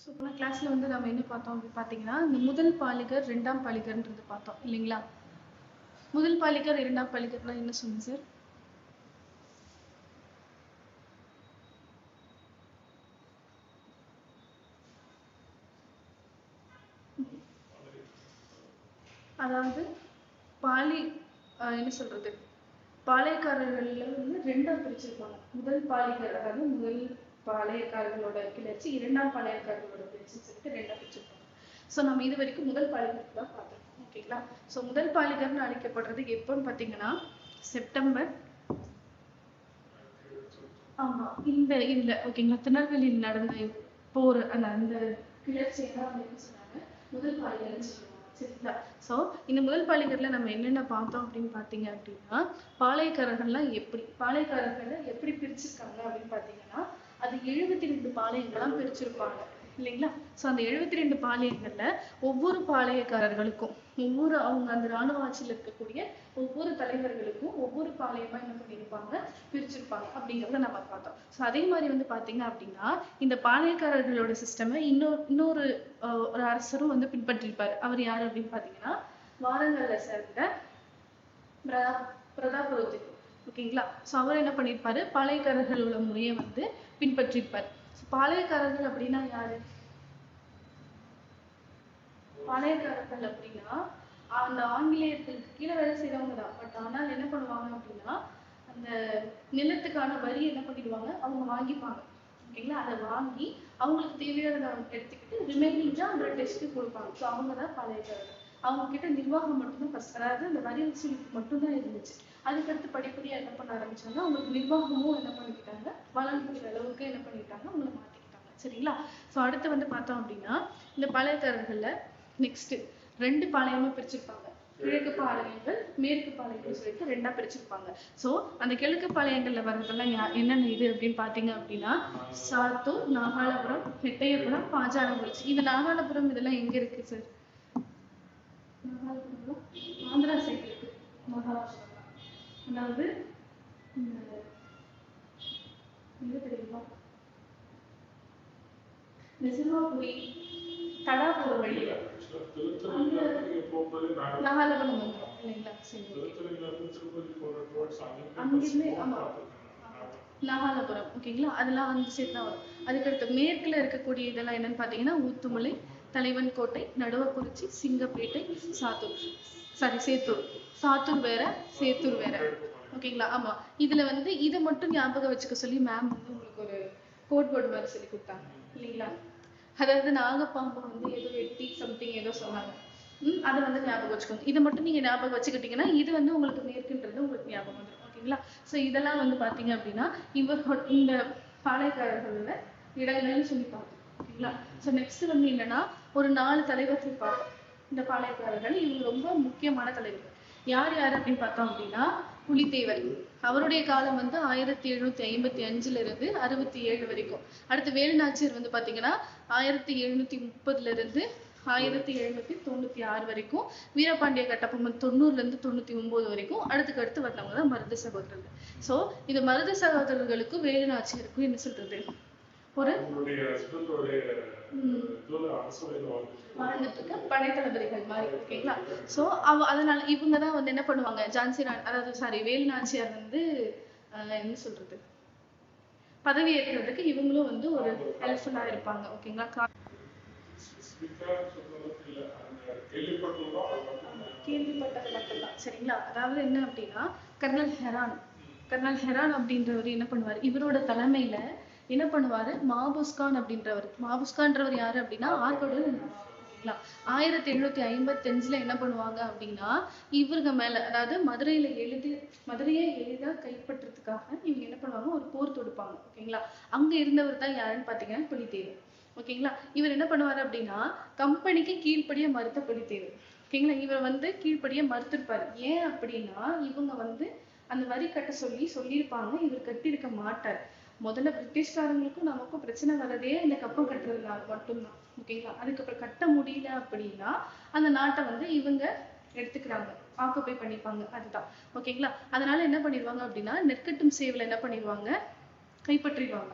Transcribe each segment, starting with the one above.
So போன கிளாஸ்ல வந்து நம்ம என்ன பார்த்தோம் அப்படின்னு பார்த்தீங்கன்னா, இந்த முதல் பாலிகர், 2ஆம் பாலிகர்ன்றது பார்த்தோம் இல்லைங்களா? முதல் பாலிகர், 2ஆம் பாலிகர்னா என்ன சொன்னீங்க சார்? அதாவது பாலி என்ன சொல்றது? பாளையக்காரர்கள்ல வந்து 2ஆ பிரிச்சிருப்பாங்க. முதல் பாலிகர் அதாவது முதல் பாளையக்காரர்களோட கிளர்ச்சி, 2ஆம் பாளையக்காரர்களோட கிளர்ச்சின்னு சொல்லிட்டு 2ஆ பிரிச்சிருப்பாங்க. ஸோ நம்ம இது வரைக்கும் முதல் பாலிகர் தான் பார்த்தோம். ஓகேங்களா? ஸோ முதல் பாலிகர்னு அழைக்கப்படுறது எப்போன்னு பார்த்தீங்கன்னா, செப்டம்பர் ஆமா இந்த இதுல ஓகேங்களா, திருநெல்வேலியில் நடந்த போர் அந்த கிளர்ச்சியை தான் வந்து என்ன சொன்னாங்க, முதல் பாலிகர்னு சொல்லுவாங்க. சரிங்களா? ஸோ இந்த முதல் பாலிகர்ல நம்ம என்னென்ன பார்த்தோம் அப்படின்னு பார்த்தீங்க அப்படின்னா, பாளையக்காரர்களை எப்படி பிரிச்சிருக்காங்க அப்படின்னு பார்த்தீங்கன்னா, அது 72 பாளையங்களா பிரிச்சிருப்பாங்க இல்லைங்களா? ஸோ அந்த 72 பாளையங்கள்ல ஒவ்வொரு பாளையக்காரர்களுக்கும் அவங்க அந்த ராணுவ ஆட்சியில் இருக்கக்கூடிய ஒவ்வொரு தலைவர்களுக்கும் ஒவ்வொரு பாளையமா என்ன பண்ணியிருப்பாங்க, பிரிச்சிருப்பாங்க அப்படிங்கிறத நம்ம பார்த்தோம். ஸோ அதே மாதிரி வந்து பார்த்தீங்க அப்படின்னா, இந்த பாளையக்காரர்களோட சிஸ்டமை இன்னொரு ஒரு அரசரும் வந்து பின்பற்றிருப்பாரு. அவர் யாரு அப்படின்னு பார்த்தீங்கன்னா, வாரங்கல்ல சேர்ந்த பிரதாபருத்திரன். ஓகேங்களா? ஸோ அவர் என்ன பண்ணியிருப்பாரு, பாளையக்காரர்களோட முறையை வந்து பின்பற்றிருப்பாரு. பாளையக்காரர்கள் அப்படின்னா யாரு? பாளையக்காரர்கள் அப்படின்னா அந்த ஆங்கிலேயர்களுக்கு கீழே வேலை செய்யறவங்க தான். பட் ஆனால் என்ன பண்ணுவாங்க அப்படின்னா, அந்த நிலத்துக்கான வரி என்ன பண்ணிடுவாங்க, அவங்க வாங்கிப்பாங்க. ஓகேங்களா? அதை வாங்கி அவங்களுக்கு தேவையானதை எடுத்துக்கிட்டு ரிமைனிங்கா அந்த டெஸ்ட்டு கொடுப்பாங்க. ஸோ அவங்க தான் பாளையக்காரர்கள். அவங்க கிட்ட நிர்வாகம் மட்டும்தான் ஃபர்ஸ்ட், அதாவது அந்த வரி வசூலிப்பு மட்டும்தான் இருந்துச்சு. அதுக்கடுத்து படிப்படியா என்ன பண்ண ஆரம்பிச்சாங்க, அவங்களுக்கு நிர்வாகமும் என்ன பண்ணிக்கிட்டாங்க, வளர்ந்துக்கிற அளவுக்கு என்ன பண்ணிக்கிட்டாங்க, அவங்களை மாத்திக்கிட்டாங்க. சரிங்களா? ஸோ அடுத்து வந்து பார்த்தோம் அப்படின்னா, இந்த பாளையக்காரர்கள்ல நெக்ஸ்ட் 2 பாளையமா பிரிச்சிருப்பாங்க. கிழக்கு பாளையங்கள், மேற்கு பாளையங்கள் சொல்லிட்டு 2ஆ பிரிச்சிருப்பாங்க. சோ அந்த கிழக்கு பாளையங்கள்ல வர்றதெல்லாம் என்னென்ன இது அப்படின்னு பாத்தீங்க அப்படின்னா, சாத்தூர், நாகாலபுரம், எட்டயபுரம், பாஞ்சாலங்குறிச்சி. இது நாகாலபுரம் இதெல்லாம் எங்க இருக்கு சார்? நாகாலபுரம் ஆந்திரா சைடு இருக்கு. மகாராஷ்டிரா. அதாவது எங்க தெரியுமா, நிஜமாபுரி தடா போற வழியில நாகாலபுரம் வந்துடும் இல்லைங்களா? சரி, அங்கிருந்து ஆமா நாகாலபுரம் ஓகேங்களா, அதெல்லாம் வந்து சேர்த்து வரும். அதுக்கடுத்து மேற்குல இருக்கக்கூடிய இதெல்லாம் என்னன்னு பாத்தீங்கன்னா, ஊத்துமலை, தலைவன் கோட்டை, நடுவக்குறிச்சி, சிங்கப்பேட்டை, சேத்தூர். சாத்தூர் வேற, சேத்தூர் வேற. ஓகேங்களா? ஆமா. இதுல வந்து இதை மட்டும் ஞாபகம் வச்சுக்க சொல்லி மேம் வந்து உங்களுக்கு ஒரு கோட் வேர்டு மாதிரி சொல்லி கொடுத்தாங்க இல்லைங்களா? அதாவது நாகப்பாம்பு வந்து ஏதோ வெட்டி சம்திங் ஏதோ சொன்னாங்க. அதை வந்து ஞாபகம் வச்சுக்கோங்க. இதை மட்டும் நீங்க ஞாபகம் வச்சுக்கிட்டீங்கன்னா இது வந்து உங்களுக்கு மேற்குன்றது உங்களுக்கு ஞாபகம் வந்துடும். ஓகேங்களா? ஸோ இதெல்லாம் வந்து பாத்தீங்க அப்படின்னா இந்த பாளையக்காரர்களோட இடங்கள்னு சொல்லி பார்த்தோம். ஓகேங்களா? ஸோ நெக்ஸ்ட் வந்து என்னன்னா, ஒரு 4 தலைவர்கள் பார்ப்போம். இந்த பாளையக்காரர்கள் இவங்க ரொம்ப முக்கியமான தலைவர்கள். யார் யார் அப்படின்னு பார்த்தோம் அப்படின்னா, புலித்தேவர். அவருடைய காலம் வந்து 1755 இருந்து 67 வரைக்கும். அடுத்து வேலுநாச்சியார் வந்து பாத்தீங்கன்னா 1730 இருந்து 1796 வரைக்கும். வீரபாண்டிய கட்டபொம்மன் 90 இருந்து 99 வரைக்கும். அடுத்து வந்தவங்க தான் மருது சகோதரர்கள். சோ இந்த மருது சகோதரர்களுக்கும் வேலுநாச்சியாருக்கும் என்ன சொல்றது, ஒரு வாழ்ந்துட்டு இருக்க படைத்தளபதிகள் மாதிரி. ஓகேங்களா? சோ அதனால இவங்கதான் வந்து என்ன பண்ணுவாங்க, வேலுநாச்சியார் வந்து என்ன சொல்றது, பதவி ஏற்கிறதுக்கு இவங்களும் வந்து ஒரு ஹெல்ப்ஃபுல்லா இருப்பாங்க. ஓகேங்களா? கேள்விப்பட்டது மட்டும்தான். சரிங்களா? அதாவது என்ன அப்படின்னா, கர்னல் ஹெரான் அப்படின்றவர் என்ன பண்ணுவாரு, இவரோட தலைமையில என்ன பண்ணுவாரு, மாபுஸ்கான்றவர் யாரு அப்படின்னா ஆற்காடு. 1755 என்ன பண்ணுவாங்க அப்படின்னா, இவங்க மேல அதாவது மதுரையை எளிதா கைப்பற்றதுக்காக இவங்க என்ன பண்ணுவாங்க, ஒரு போர் தொடுப்பாங்க. ஓகேங்களா? அங்க இருந்தவர் தான் யாருன்னு பாத்தீங்கன்னா புலித்தேவர். ஓகேங்களா? இவர் என்ன பண்ணுவாரு அப்படின்னா, கம்பெனிக்கு கீழ்ப்படிய மறுத்த புலித்தேவர். ஓகேங்களா? இவர் வந்து கீழ்ப்படிய மறுத்திருப்பாரு. ஏன் அப்படின்னா, இவங்க வந்து அந்த வரி கட்ட சொல்லியிருப்பாங்க, இவர் கட்டியிருக்க மாட்டார். முதல்ல பிரிட்டிஷ்காரங்களுக்கும் நமக்கும் பிரச்சனை வர்றதே இந்த கப்பம் கட்டுறதுனால மட்டும்தான். ஓகேங்களா? அதுக்கப்புறம் கட்ட முடியல அப்படின்னா அந்த நாட்டை வந்து இவங்க எடுத்துக்கிறாங்க, ஆக்குபை பண்ணிப்பாங்க. அதுதான். ஓகேங்களா? அதனால என்ன பண்ணிடுவாங்க அப்படின்னா, நெற்கட்டும் சேவல என்ன பண்ணிடுவாங்க, கைப்பற்றிடுவாங்க.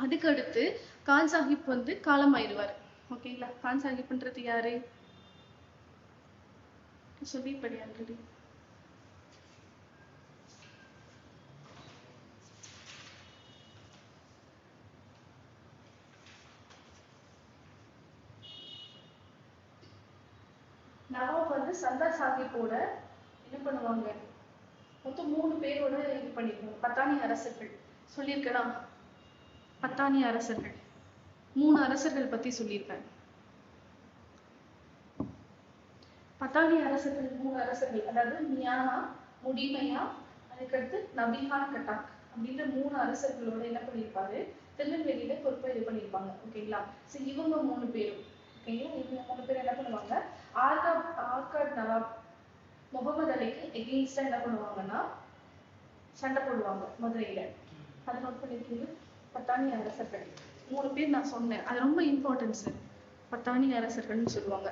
அதுக்கு அடுத்து கான் சாஹிப் வந்து காலமாயிருவார். ஓகேங்களா? கான் சாஹிப்ன்றது யாரு சொல்லிப்படி ஆல்ரெடி. நவாப் வந்து சர்தார் சாஹிப்போட என்ன பண்ணுவாங்க, மொத்தம் 3 பேரோட இது பண்ணிருக்காங்க. பத்தானி அரசர்கள் சொல்லியிருக்கேனா? பத்தானி அரசர்கள் 3 அரசர்கள் பத்தி சொல்லியிருப்பேன். பத்தானி அரசர்கள் 3 அரசர்கள், அதாவது மியானா, முடிமையா, அதுக்கடுத்து நபிகான் கட்டாக் அப்படின்ற 3 அரசர்களோட என்ன பண்ணியிருப்பாரு, திருநெல்வேலியில பொறுப்பை இது பண்ணியிருப்பாங்க. ஓகேங்களா? சரி, இவங்க 3 பேரும் ஓகேங்களா, இவங்க 3 பேர் என்ன பண்ணுவாங்க, ஆர்காட் நவாப் முகமது அலிக்கு எகெயின்ஸ்டா என்ன பண்ணுவாங்கன்னா சண்டை போடுவாங்க மதுரையில. அதை நோட் பண்ணிருக்கீங்க. பத்தானி அரசர்கள் 3 பேர் நான் சொன்னேன், அது ரொம்ப இம்பார்ட்டன்ஸ். பத்தானி அரசர்கள்னு சொல்லுவாங்க.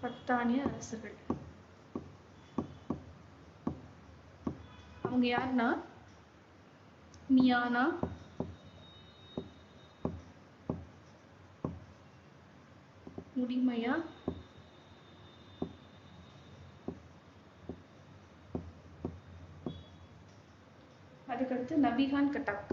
பத்தானிய அரசர்கள் அவங்க யாருன்னா மியானா, முடிமையா, அதுக்கடுத்து நபிகான் கட்டாக்.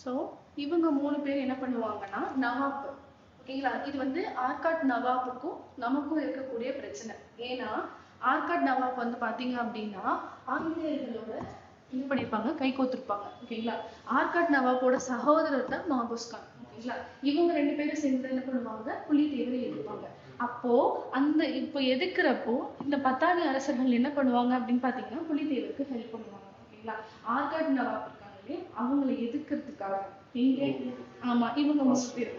ஸோ இவங்க 3 பேர் என்ன பண்ணுவாங்கன்னா நவாப். ஓகேங்களா? இது வந்து ஆர்காட் நவாப்புக்கும் நமக்கும் இருக்கக்கூடிய பிரச்சனை. ஏன்னா ஆர்காட் நவாப் வந்து பாத்தீங்க அப்படின்னா ஆங்கிலேயர்களோட இது பண்ணிருப்பாங்க, கை கோத்திருப்பாங்க. ஓகேங்களா? ஆர்காட் நவாப்போட சகோதரர் தான் மாபூஸ் கான். ஓகேங்களா? இவங்க 2 பேரும் சேர்ந்து என்ன பண்ணுவாங்க, புலித்தேவரை எதிர்ப்பாங்க. அப்போ அந்த இப்போ எதிர்க்கிறப்போ இந்த பத்தானி அரசர்கள் என்ன பண்ணுவாங்க அப்படின்னு பாத்தீங்கன்னா புலித்தேவருக்கு ஹெல்ப் பண்ணுவாங்க. ஓகேங்களா? ஆர்காட் நவாப் இருக்காங்களே அவங்களை எதிர்க்கிறதுக்காக ஆமா இவங்க 3 பேர்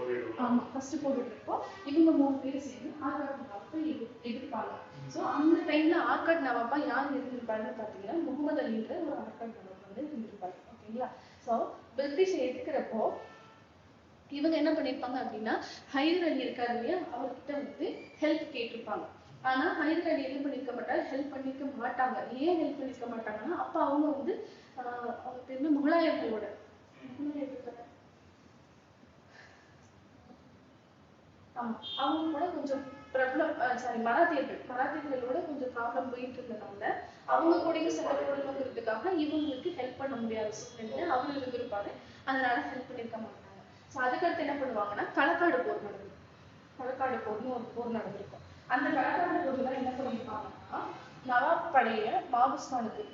ஆமா ஃபர்ஸ்ட் போட்டுருப்போ இவங்க 3 பேர் சேர்ந்து ஆர்காட் நவாப்பை எதிர்ப்பாங்க. ஸோ அந்த டைம்ல ஆர்காட் நவாப்பா யார் இருந்திருப்பாருன்னு பாத்தீங்கன்னா முகமது அலின்ற ஒரு ஆர்காட் நவாப் வந்து இருந்திருப்பாரு. ஓகேங்களா? ஸோ பிரிட்டிஷ் எதிர்க்கிறப்போ இவங்க என்ன பண்ணிருப்பாங்க அப்படின்னா ஹைதர் அலி இருக்காரு இல்லையா, அவர்கிட்ட வந்து ஹெல்ப் கேட்டிருப்பாங்க. ஆனா ஹைதர் அலி என்ன பண்ணிருக்க மாட்டாரு, ஹெல்ப் பண்ணிருக்க மாட்டாங்க. ஏன் ஹெல்ப் பண்ணிருக்க மாட்டாங்கன்னா அப்ப அவங்க வந்து அவங்க பேர் முகலாயர்களோட அவங்க கூட கொஞ்சம் மராத்தியர்களோட கொஞ்சம் ப்ராப்ளம் போயிட்டு இருந்ததுனால அவங்க கூட சண்டை போடணுங்கிறதுக்காக இவங்களுக்கு ஹெல்ப் பண்ண முடியாத சூழ்நிலை அவர் இருந்திருப்பாரு. அதனால ஹெல்ப் பண்ணிருக்க மாட்டாங்க. ஸோ அதுக்கடுத்து என்ன பண்ணுவாங்கன்னா களக்காடு போர் நடந்தது. களக்காடு போர்னு ஒரு போர் நடந்திருக்கும். அந்த களக்காடு போர்ல என்ன பண்ணிருப்பாங்கன்னா நவாப் படைய மாபூஸ் கானுக்கு,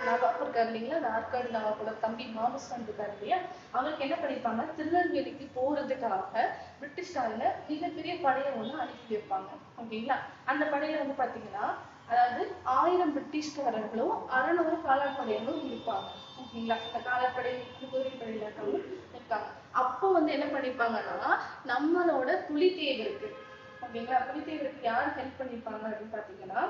நவாப் இருக்காரு இல்லைங்களா, அந்த ஆர்காடு நவாப்போட தம்பி மாபூஸ் கான் இருக்காரு இல்லையா, அவருக்கு என்ன பண்ணிருப்பாங்க, திருநெல்வேலிக்கு போறதுக்காக பிரிட்டிஷ்காரங்க மிகப்பெரிய படையை ஒண்ணு அனுப்பி வைப்பாங்க. ஓகேங்களா? அந்த படையில வந்து பாத்தீங்கன்னா அதாவது 1000 பிரிட்டிஷ்காரர்களும் 600 காலாட்படையிலும் இருப்பாங்க. ஓகேங்களா? இந்த காலாட்படை குதிரைப்படையில இருக்காங்க. அப்போ வந்து என்ன பண்ணிருப்பாங்கன்னா நம்மளோட புலித்தேவருக்கு, ஓகேங்களா, புலித்தேவருக்கு யார் ஹெல்ப் பண்ணிருப்பாங்க அப்படின்னு பாத்தீங்கன்னா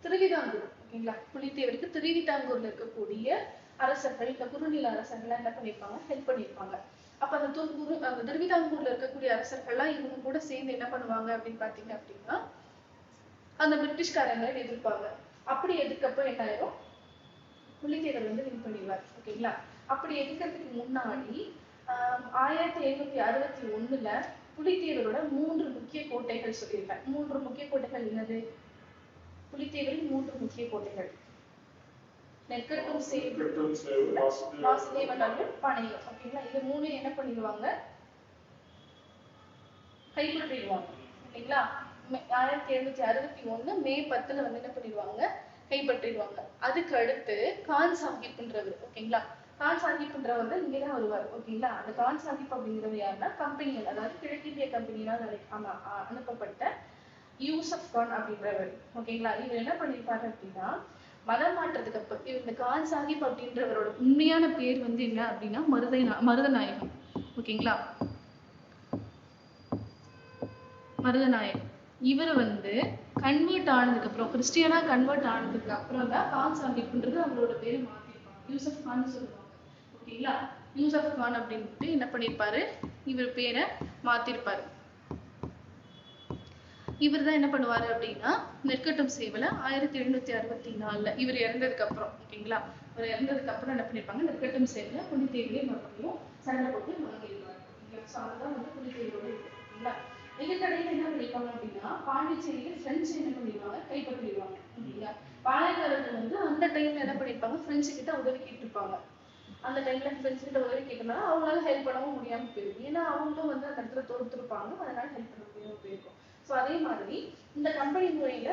திருவிதாங்கூர். ஓகேங்களா? புலித்தேவருக்கு திருவிதாங்கூர்ல இருக்கக்கூடிய அரசர்கள், இந்த குறுநில அரசர்கள் என்ன பண்ணிருப்பாங்க, ஹெல்ப் பண்ணிருப்பாங்க. அப்ப அந்த திருவிதாங்கூர்ல இருக்கக்கூடிய அரசர்கள்லாம் இவங்க கூட சேர்ந்து என்ன பண்ணுவாங்க அப்படின்னு பாத்தீங்க அப்படின்னா அந்த பிரிட்டிஷ்காரங்களை எதிர்ப்பாங்க. அப்படி எதிர்க்கப்போ என்ன ஆயிரும், புலித்தேவர் வந்து வின் பண்ணிடுவார். ஓகேங்களா? அப்படி எதிர்க்கிறதுக்கு முன்னாடி 1761 புலித்தேவரோட 3 முக்கிய கோட்டைகள் சொல்லியிருப்பேன். 3 முக்கிய கோட்டைகள் என்னது, புலித்தேவரின் 3 முக்கிய கோட்டைகள் நெற்கட்டும் சேவு, வாசுதேவநல்லூர், பனையூர். ஓகேங்களா? இது 3 என்ன பண்ணிடுவாங்க, கைப்பற்றிடுவாங்க. ஓகேங்களா? 1761 மே 10 வந்து என்ன பண்ணிடுவாங்க, கைப்பற்றிடுவாங்க. அதுக்கு அடுத்து கான் சாஹிப்ன்றவர். ஓகேங்களா? கான் சாஹிப்ன்றவர் இங்கதான் வருவார். ஓகேங்களா? அந்த கான் சாஹிப் அப்படிங்கிறது யாருன்னா கம்பெனிகள், அதாவது கிழக்கிந்திய கம்பெனியால் அனுப்பப்பட்ட யூசப் கான் அப்படின்றவர். ஓகேங்களா? இவர் என்ன பண்ணிருப்பாரு அப்படின்னா மதம் மாற்றத்துக்கு அப்புறம் இந்த கான் சாஹிப் அப்படின்றவரோட உண்மையான பேர் வந்து என்ன அப்படின்னா மருதநாயகம். ஓகேங்களா? மருதநாயகம். இவர் வந்து கன்வெர்ட் ஆனதுக்கு அப்புறம் கிறிஸ்டியனா கன்வெர்ட் ஆனதுக்கு அப்புறம் தான் கான் சாஹிப்ன்றது அவரோட பேரை மாத்திருப்பாங்க. யூசப் கான் சொல்லுவாங்க. ஓகேங்களா? யூசப் கான் அப்படின்ட்டு என்ன பண்ணிருப்பாரு, இவர் பேரை மாத்திருப்பாரு. இவர் தான் என்ன பண்ணுவாரு அப்படின்னா நெற்கட்டும் சேவல 1764 இவர் இறந்ததுக்கு அப்புறம், ஓகேங்களா, இவர் இறந்ததுக்கு அப்புறம் என்ன பண்ணிருப்பாங்க, நெற்கட்டும் சேவல புலித்தேவரே மறுபடியும் சண்டை போட்டு வாங்கிடுவாரு. அதுதான் வந்து புலித்தேவரோட இது. ஓகேங்களா? இதுக்கடையில என்ன பண்ணிருப்பாங்க அப்படின்னா பாண்டிச்சேரியில பிரெஞ்சு என்ன பண்ணிடுவாங்க, கைப்பற்றிடுவாங்க. ஓகேங்களா? பாளையக்காரர்கள் வந்து அந்த டைம்ல என்ன பண்ணிருப்பாங்க, பிரெஞ்சு கிட்ட உதவி கேட்டிருப்பாங்க. அந்த டைம்ல பிரெஞ்சு கிட்ட உதவி கேட்டனால அவங்களால ஹெல்ப் பண்ணவும் முடியாம போயிருக்கும். ஏன்னா அவங்களும் வந்து அந்த இடத்துல தோத்துருப்பாங்க, அதனால ஹெல்ப் பண்ண முடியாம போயிருக்கும். சோ அதே மாதிரி இந்த கம்பெனி முறையில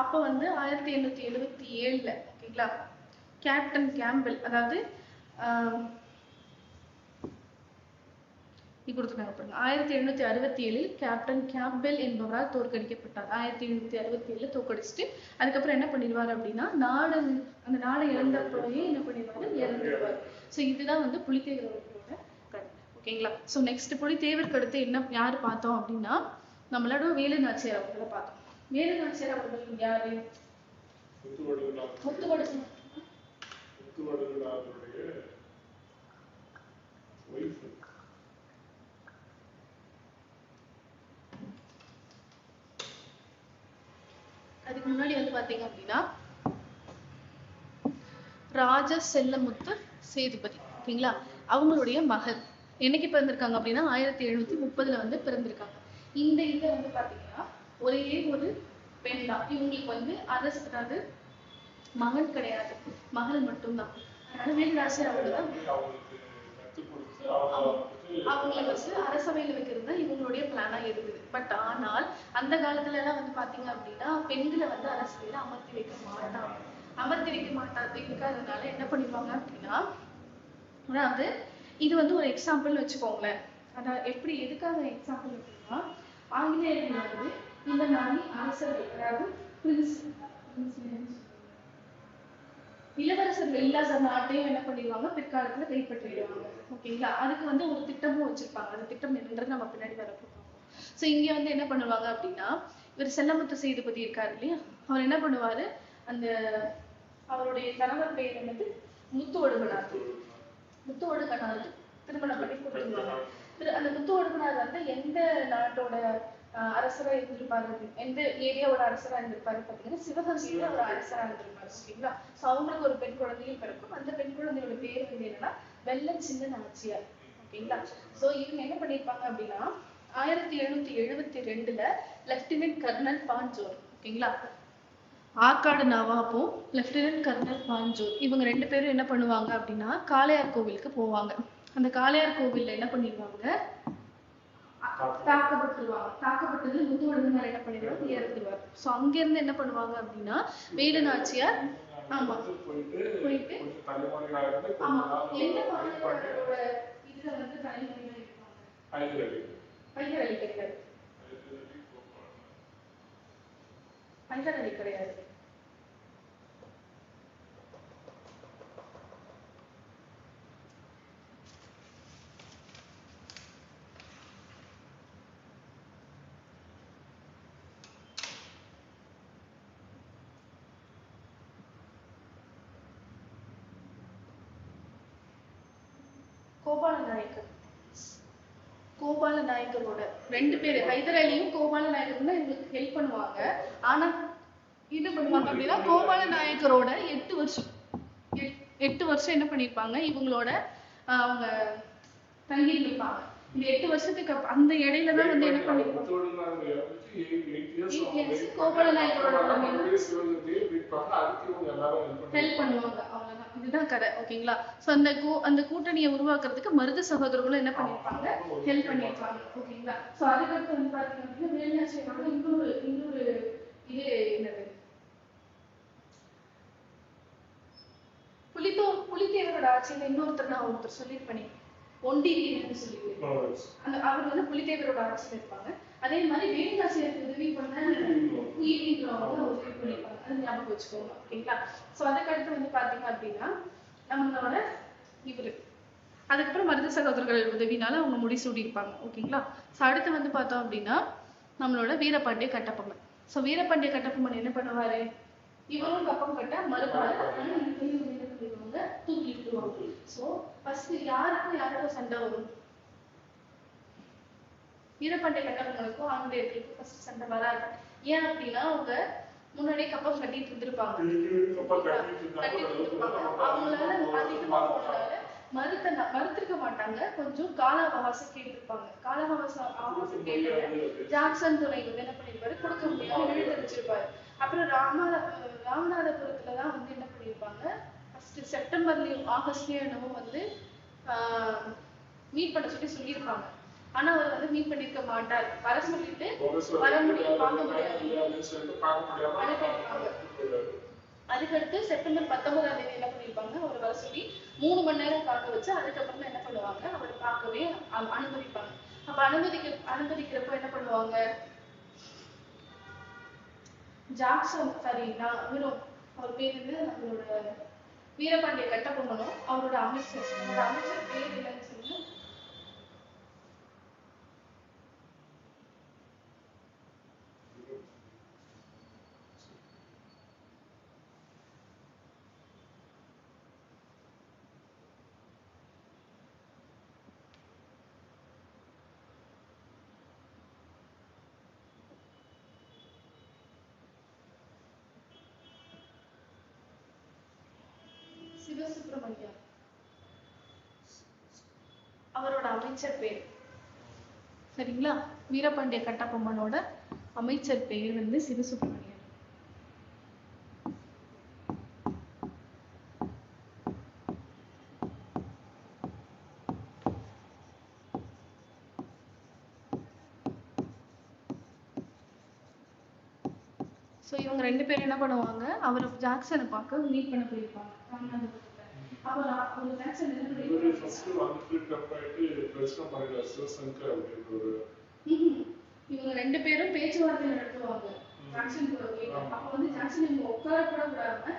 அப்ப வந்து 1877 ஓகேங்களா, கேப்டன் கேம்பல், அதாவது கொடுத்துருக்காங்க பாருங்க, 1767 கேப்டன் கேம்பெல் என்பவரால் தோற்கடிக்கப்பட்டார். 1767 தோற்கடிச்சுட்டு அதுக்கப்புறம் என்ன பண்ணிடுவாரு அப்படின்னா அந்த நாடை இழந்தப்பவே என்ன பண்ணிடுவாரு, இறந்துடுவார். சோ இதுதான் வந்து புலித்தேவரோட கதை. ஓகேங்களா? சோ நெக்ஸ்ட் புலித்தேவருக்கு அடுத்து என்ன யாரு பார்த்தோம் அப்படின்னா நம்மளோட வேலு நாச்சியார் அவர்களை பார்த்தோம். வேலு நாச்சியார் அவர்கள் யாரு? அதுக்கு முன்னாடி வந்து பாத்தீங்க அப்படின்னா ராஜ செல்லமுத்து சேதுபதி. ஓகேங்களா? அவங்களுடைய மகள் என்னைக்கு பிறந்திருக்காங்க அப்படின்னா 1730 வந்து பிறந்திருக்காங்க. இந்த இத வந்து பாத்தீங்கன்னா ஒரே ஒரு பெண் தான். இவங்களுக்கு வந்து அரசு, அதாவது மகன் கிடையாது, மகள் மட்டும்தான். அதனால வேலுநாச்சியார் அவங்கதான் அவங்களுக்கு வந்து அரசவையில வைக்கிறது தான் இவங்களுடைய பிளானா இருந்தது. பட் ஆனால் அந்த காலத்துல எல்லாம் வந்து பாத்தீங்க அப்படின்னா பெண்களை வந்து அரசவையில அமர்த்தி வைக்க மாட்டாங்க. இருக்காதனால என்ன பண்ணிடுவாங்க அப்படின்னா, அதாவது இது வந்து ஒரு எக்ஸாம்பிள் வச்சுக்கோங்களேன். அதாவது எப்படி, எதுக்காக எக்ஸாம்பிள் அப்படின்னா ஆங்கிலேயர்கள் வந்து இந்த மாதிரி அரசர்கள், அதாவது இளவரசர்கள் இல்லாத நாட்டையும் என்ன பண்ணிடுவாங்க, பிற்காலத்துல கைப்பற்றிடுவாங்க. ஓகேங்களா? அதுக்கு வந்து ஒரு திட்டமும் வச்சிருப்பாங்க. அந்த திட்டம் என்னன்றது நம்ம பின்னாடி வரப்போம். சோ இங்க வந்து என்ன பண்ணுவாங்க அப்படின்னா இவர் செல்லமுத்து சேதுபதி இருக்காரு இல்லையா, அவர் என்ன பண்ணுவாரு, அந்த அவருடைய கணவர் பெயர் என்னது, முத்து ஒடுகனார் திருமணம் பண்ணி கொடுத்துருவாங்க. அந்த முத்து ஒடுகனார் வந்து எந்த நாட்டோட அரசரா இருந்திருப்பாரு, எந்த ஏரியாவோட அரசரா இருந்திருப்பாரு பாத்தீங்கன்னா சிவகங்கையில ஒரு அரசரா இருந்திருப்பாரு. ஓகேங்களா? சோ அவங்களுக்கு ஒரு பெண் குழந்தையும் பிறக்கும். அந்த பெண் குழந்தையோட பேர் வந்து என்னன்னா வெள்ள சின்ன நாச்சியார். ஓகேங்களா? சோ இவங்க என்ன பண்ணிருப்பாங்க அப்படின்னா 1772 லெப்டினன்ட் கர்னல் பாஞ்சோர், ஓகேங்களா, ஆற்காடு நவாபும் லெப்டினன்ட் கர்னல் பாஞ்சோர் இவங்க 2 பேரும் என்ன பண்ணுவாங்க அப்படின்னா காளையார் கோவிலுக்கு போவாங்க. அந்த காளையார் கோவில்ல என்ன பண்ணிடுவாங்க, தாக்கப்பட்டது முத்து ஒடுகனார் என்ன பண்ணிடுவார், இறந்துடுவார். சோ அங்க இருந்து என்ன பண்ணுவாங்க அப்படின்னா வேலு நாச்சியார், ஆமா போயிட்டு ஆமா எந்த மகாராஜோட இதுல வந்து தலைமுறையில இருப்பாங்க, ஹைதர் அலி கிடையாது, ஹைதர் அலி கிடையாது, கோபால நாயக்கரோட 2 பேரு, ஹைதர் அலியும் கோபால நாயக்கரும் தான் இவங்களுக்கு ஹெல்ப் பண்ணுவாங்க. ஆனா என்ன பண்ணுவாங்க அப்படின்னா கோபால நாயக்கரோட 8 வருஷம் என்ன பண்ணிருப்பாங்க, இவங்களோட அவங்க தங்கி இருப்பாங்க. இந்த 8 வருஷத்துக்கு அந்த இடையில தான் வந்து என்ன பண்ணிருப்பாங்க, கோபால நாயக்கரோட ஹெல்ப் பண்ணுவாங்க. அவ்வளவுதான், இதுதான் கதை. ஓகேங்களா? சோ அந்த கூட்டணியை உருவாக்குறதுக்கு மருது சகோதரர்களும் என்ன பண்ணிருப்பாங்க, ஹெல்ப் பண்ணிருப்பாங்க. ஓகேங்களா? சோ அதுக்கடுத்து வந்து பாத்தீங்க அப்படின்னா வேலுநாச்சியாரோட இன்னொரு இது என்னது, புலித்தேவரோட ஆட்சியில இன்னொருத்தர் நான் ஒருத்தர் சொல்லியிருப்பேன், ஒண்டி வீரன்னு சொல்லிட்டு, அவர் வந்து புலித்தேவரோட ஆட்சியில இருப்பாங்க. அதே மாதிரி வேலுநாச்சியாருக்கு உதவி பண்ண உயிரின்றவங்க உதவி பண்ணிருப்பாங்க. அது ஞாபகம் வச்சுக்கோங்க. ஓகேங்களா? சோ அதுக்கடுத்து வந்து பாத்தீங்க அப்படின்னா நம்மளோட இவரு அதுக்கப்புறம் மருது சகோதரர்கள் உதவினால அவங்க முடிசூடி இருப்பாங்க. ஓகேங்களா. ஸோ அடுத்து வந்து பார்த்தோம் அப்படின்னா நம்மளோட வீரபாண்டிய கட்டபொம்மன். ஸோ வீரபாண்டிய கட்டபொம்மன் என்ன பண்ணுவாரு, இவரும் கப்பம் கட்ட மறுப்பாரு. தூக்கி விட்டுருவாங்க. ஸோ ஃபர்ஸ்ட் யாருக்கும் சண்டை வரும், வீரபாண்டிய கட்டபொம்மனுக்கும் ஆங்கிலேயர்களுக்கும் ஃபர்ஸ்ட் சண்டை வராது. ஏன் அப்படின்னா அவங்க முன்னாடியே கப்பம் கட்டிட்டு இருந்திருப்பாங்க. அவங்களால அதிகமா போனதால மறுத்திருக்க மாட்டாங்க. கொஞ்சம் கால அவகாசம் கேட்டிருப்பாங்க. கால அவகாசம் கேட்டு ஜாக்சன் துணை வந்து என்ன பண்ணிருப்பாரு, கொடுக்க முடியாம இழுத்தடிச்சிருப்பாரு. அப்புறம் ராமநாதபுரத்துலதான் வந்து என்ன பண்ணிருப்பாங்க, ஃபர்ஸ்ட் செப்டம்பர்லயும் ஆகஸ்ட்லயும் என்னமோ வந்து மீட் பண்ண சொல்லியிருப்பாங்க. ஆனா அவர் வந்து மீட் பண்ணிருக்க மாட்டார். வர சொல்லிட்டு வர முடியும், பார்க்க முடியாது. அதுக்கடுத்து செப்டம்பர் 19ஆம் தேதி என்ன பண்ணிருப்பாங்க, அவர் வர சொல்லி 3 மணி நேரம் பார்க்க வச்சு அதுக்கப்புறம் என்ன பண்ணுவாங்க, அவர் பார்க்கவே அனுமதிப்பாங்க. அப்ப அனுமதிக்கிறப்போ என்ன பண்ணுவாங்க, ஜாக்சன் அவர் பேர் வந்து நம்மளோட வீரபாண்டிய கட்டபொம்மனும் அவரோட அமைச்சர் பேர் என்னன்னு சொல்லி சிவசுப்பிரமணியம், அவரோட அமைச்சர் பேர். சரிங்களா. வீரபாண்டிய கட்டபொம்மனோட அமைச்சர் பேர் வந்து சிவசுப்பிரமணியன். ஸோ இவங்க 2 பேரும் என்ன பண்ணுவாங்க, அவர் ஜாக்சனை பார்க்க மீட் பண்ண போயிருப்பாங்க. இவங்க 2 பேரும் பேச்சுவார்த்தை நடத்துவாங்க ஜாக்சன் கூட. அப்ப வந்து ஜாக்சன் இவங்க உட்கார கூட விடாம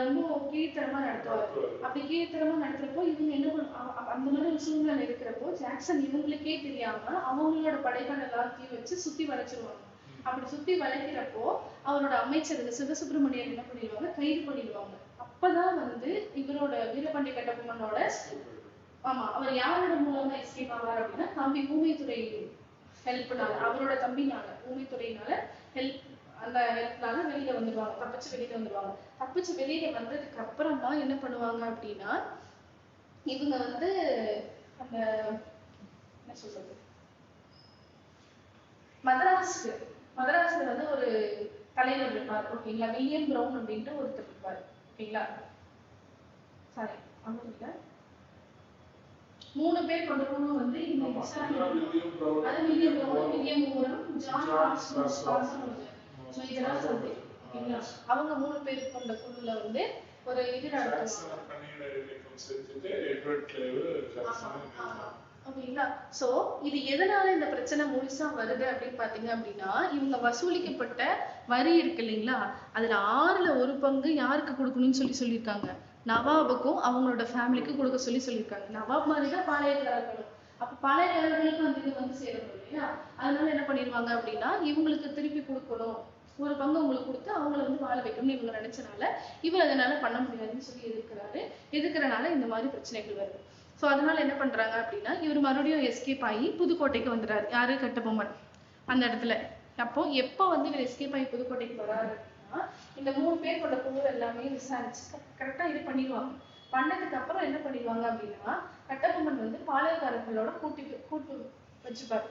ரொம்ப கீழ்த்தரமா நடத்துவாங்க. அப்படி கீழ்த்தரமா நடத்துறப்போ இவங்க என்ன பண்ணுவாங்க, அந்த மாதிரி ஒரு சூழ்நிலை இருக்கிறப்போ ஜாக்சன் இவங்களுக்கே தெரியாம அவங்களோட படைகள் எல்லாத்தையும் வச்சு சுத்தி வளைச்சிருவாங்க. அப்படி சுத்தி வளைக்கிறப்போ அவரோட அமைச்சர் சிவசுப்பிரமணியன் என்ன பண்ணிடுவாங்க, கைது பண்ணிடுவாங்க. அப்பதான் வந்து இவரோட வீரபாண்டிய கட்டபொம்மனோட அவர் யாரோட மூலமா எஸ்கேப் ஆவார் அப்படின்னா தம்பி ஊமைத்துறை ஹெல்ப்னால, அவரோட தம்பினால ஊமைத்துறையினால அந்த ஹெல்ப்னால வெளியில வந்துடுவாங்க. தப்பிச்சு வெளியில வந்ததுக்கு அப்புறமா என்ன பண்ணுவாங்க அப்படின்னா இவங்க வந்து அந்த என்ன சொல்றது, மதராஸ்ல வந்து ஒரு தலைவர் இருப்பார். ஓகேங்களா. வில்லியம் பிரவுன் அப்படின்ட்டு ஒருத்தர் இருப்பார். ஓகேங்களா. சாரி, அவங்க 3 பேர் கொண்ட குழு வந்து இந்த அவங்க 3 பேர் கொண்ட குழுல வந்து ஒரு இது நடத்துவாங்க. ஓகேங்களா. சோ இது எதனால இந்த பிரச்சனை முழுசா வருது அப்படின்னு பாத்தீங்க அப்படின்னா இவங்க வசூலிக்கப்பட்ட வரி இருக்கு இல்லைங்களா, அதுல 6ல் 1 பங்கு யாருக்கு கொடுக்கணும்னு சொல்லியிருக்காங்க, நவாபுக்கும் அவங்களோட ஃபேமிலிக்கு கொடுக்க சொல்லியிருக்காங்க. நவாப் மாதிரிதான் பாளையக்காரர்களும். அப்ப பாளையக்காரர்களுக்கு வந்து இது வந்து சேரணும் இல்லையா, அதனால என்ன பண்ணிடுவாங்க அப்படின்னா இவங்களுக்கு திருப்பி கொடுக்கணும், 1 பங்கு உங்களுக்கு கொடுத்து அவங்கள வந்து வாழ வைக்கணும்னு இவங்க நினைச்சனால இவர் அதனால பண்ண முடியாதுன்னு சொல்லி எதிர்க்கிறனால இந்த மாதிரி பிரச்சனைகள் வருது. ஸோ அதனால என்ன பண்றாங்க அப்படின்னா இவர் மறுபடியும் எஸ்கேப் ஆகி புதுக்கோட்டைக்கு வந்துடுறாரு. யாரு, கட்டபொம்மன் அந்த இடத்துல. அப்போ எப்போ வந்து இவர் எஸ்கேப் ஆகி புதுக்கோட்டைக்கு வராரு அப்படின்னா இந்த 3 பேர் கொண்ட குழு எல்லாமே விசாரிச்சு கரெக்டா இது பண்ணிடுவாங்க. பண்ணதுக்கு அப்புறம் என்ன பண்ணிடுவாங்க அப்படின்னா கட்டபொம்மன் வந்து பாளையக்காரர்களோட கூட்டு வச்சுப்பாரு.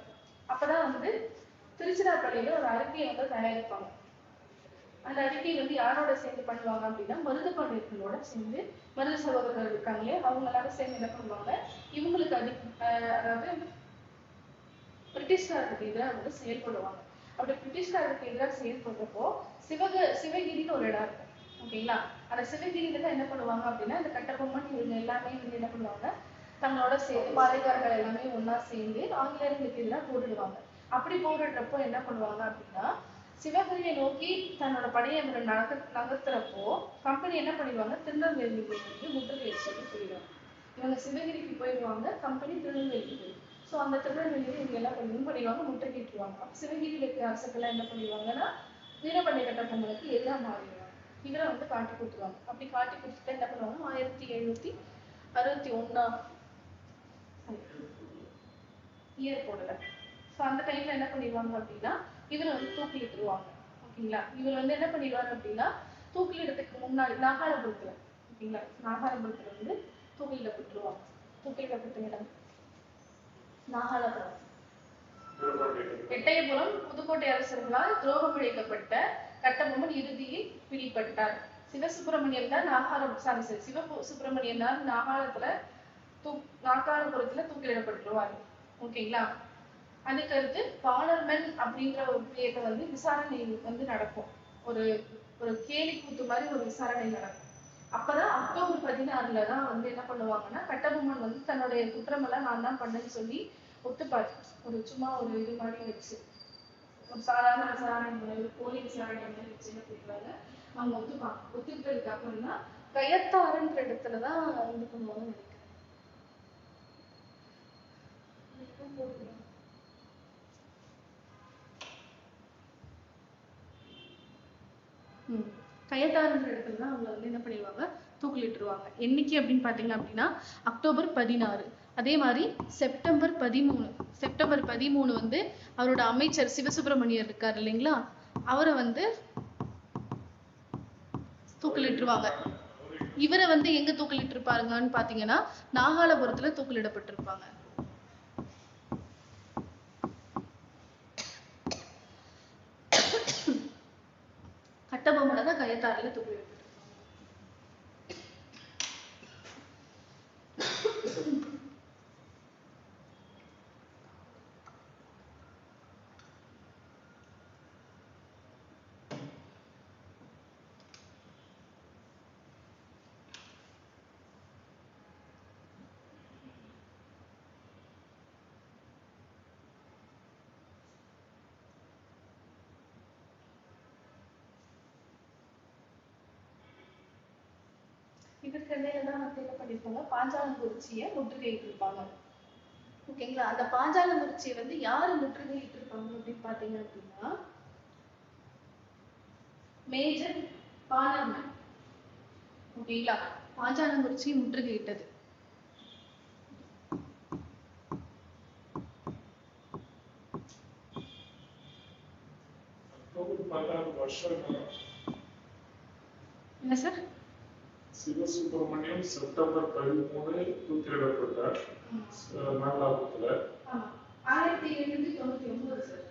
அப்பதான் வந்து திருச்சிராப்பள்ளியில ஒரு அறிக்கையை வந்து தயாரிப்பாங்க. அந்த அறிக்கையை வந்து யாரோட சேர்ந்து பண்ணுவாங்க அப்படின்னா மருதுபாண்டியர்களோட சேர்ந்து, மருது சகோதரர்கள் இருக்காங்களே அவங்க எல்லாரும் சேர்ந்து என்ன பண்ணுவாங்க, இவங்களுக்கு அதாவது பிரிட்டிஷ்காரருக்கு எதிராக வந்து செயல்படுவாங்க. அப்படி பிரிட்டிஷ்காரருக்கு எதிராக செயல்படுறப்போ சிவகிரின்னு ஒரு இடம் இருக்கு. ஓகேங்களா. அந்த சிவகிரியில தான் என்ன பண்ணுவாங்க அப்படின்னா இந்த கட்டபொம்மன் இவங்க எல்லாமே வந்து என்ன பண்ணுவாங்க, தங்களோட சேர்ந்து பாளையக்காரர்கள் எல்லாமே ஒன்னா சேர்ந்து ஆங்கிலேயர்களுக்கு எதிராக போரிடுவாங்க. அப்படி போரிடுறப்போ என்ன பண்ணுவாங்க அப்படின்னா சிவகிரியை நோக்கி தன்னோட படையை நகர்த்துறப்போ கம்பெனி என்ன பண்ணிடுவாங்க, திருநெல்வேலியை வந்து முற்றுகை சொல்லி சொல்லிடுவாங்க. இவங்க சிவகிரிக்கு போயிடுவாங்க, கம்பெனி திருநெல்வேலிக்கு போயிடும். ஸோ அந்த திருநெல்வேலியில இவங்க என்ன பண்ணிடுவாங்க, முற்றுகையிட்டுருவாங்க. அப்ப சிவகிரியில் இருக்கிற அரசர்கள் என்ன பண்ணிடுவாங்கன்னா வீரபாண்டிய கட்டபொம்மனுக்கு எதிராக மாறிடுவாங்க. இவரை வந்து காட்டி கொடுத்துருவாங்க. அப்படி காட்டி கொடுத்துட்டு என்ன பண்ணுவாங்க, 1761 இயர் போடல. ஸோ அந்த டைம்ல என்ன பண்ணிடுவாங்க அப்படின்னா இவரை வந்து தூக்கிலிட்டுருவாங்க. ஓகேங்களா, இவர் வந்து என்ன பண்ணிடுவாரு அப்படின்னா தூக்கிலிடத்துக்கு முன்னாடி நாகாலபுரத்துல, ஓகேங்களா, நாகாலபுரத்துல வந்து தூக்கிலிடப்பட்டுருவாங்க. தூக்கிலிடப்பட்ட இடம் நாகாலபுரம். எட்டயபுரம் புதுக்கோட்டை அரசர்களால் துரோகம் இழைக்கப்பட்ட கட்டபொம்மன் இறுதியில் பிடிபட்டார். சிவசுப்பிரமணியம் தான் சிவசுப்பிரமணியம் தான் நாகாலபுரத்துல தூக்கிலிடப்பட்டுருவாரு. ஓகேங்களா, அதுக்கடுத்து பாணர்மன் அப்படின்ற ஒரு பேரை வந்து விசாரணை வந்து நடக்கும். ஒரு ஒரு கேலி கூத்து மாதிரி ஒரு விசாரணை நடக்கும். அப்பதான் அக்டோபர் 16 தான் வந்து என்ன பண்ணுவாங்கன்னா கட்டபொம்மன் வந்து தன்னுடைய குற்றமெல்லாம் நான் தான் பண்ணேன்னு சொல்லி ஒத்துப்பாரு. ஒரு சும்மா ஒரு இது மாதிரி வச்சு ஒரு சாதாரண விசாரணை ஒரு போலி விசாரணை வச்சு என்ன பண்ணுவாங்க, அவங்க ஒத்துப்பாங்க. ஒத்துக்கிட்டதுக்கு அப்புறம் தான் கயத்தாறுன்ற இடத்துலதான் இது பண்ணுவாங்க நினைக்கிறேன். கயத்தாறுன்ற இடத்துல தான் அவங்க வந்து என்ன பண்ணிடுவாங்க, தூக்கிலிட்டுருவாங்க. என்னைக்கு அப்படின்னு பாத்தீங்க அப்படின்னா அக்டோபர் 16. அதே மாதிரி செப்டம்பர் 13 வந்து அவரோட அமைச்சர் சிவசுப்பிரமணியர் இருக்காரு இல்லைங்களா, அவரை வந்து தூக்கிலிட்டுருவாங்க. இவரை வந்து எங்க தூக்கிலிட்டு இருப்பாருங்கன்னு பாத்தீங்கன்னா நாகாலபுரத்துல தூக்கிலிடப்பட்டிருப்பாங்க. கட்டபொம்மனை தான் கயத்தாறுல தூக்கிலிட்டு. இதுக்கு இடையிலதான் வந்து என்ன பண்ணிருப்பாங்க, பாஞ்சாலங்குறிச்சியை முற்றுகையிட்டு இருப்பாங்க. ஓகேங்களா, அந்த பாஞ்சாலங்குறிச்சியை வந்து யாரு முற்றுகையிட்டு இருப்பாங்க அப்படின்னு பாத்தீங்க அப்படின்னா மேஜர் பாணர்மன். ஓகேங்களா, பாஞ்சாலங்குறிச்சியை முற்றுகையிட்டது. என்ன சார்? சிவசுப்பிரமணியம் செப்டம்பர் 13 தூக்கிலிடப்பட்டார் நாகாலபுரத்துல. 1799 சார்.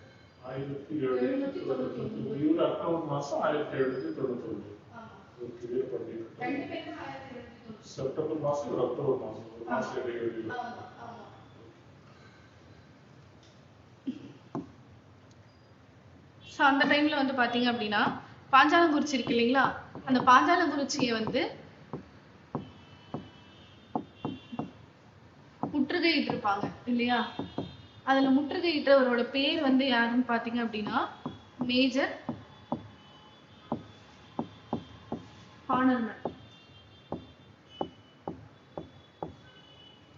1799 இவர் அக்டோபர் மாசம் 1799 செப்டம்பர் மாசம் இவர் அக்டோபர் மாசம் ஒரு மாசம் இடைவெளி. அந்த டைம்ல வந்து பாத்தீங்க அப்படின்னா பாஞ்சாலங்குறிச்சி இருக்கு இல்லைங்களா, அந்த பாஞ்சாலங்குறிச்சியை வந்து முற்றுகையிட்டு இருப்பாங்க இல்லையா. அதுல முற்றுகையிட்டவரோட பேர் வந்து யாருன்னு பாத்தீங்க அப்படின்னா மேஜர் பாணர்மன்.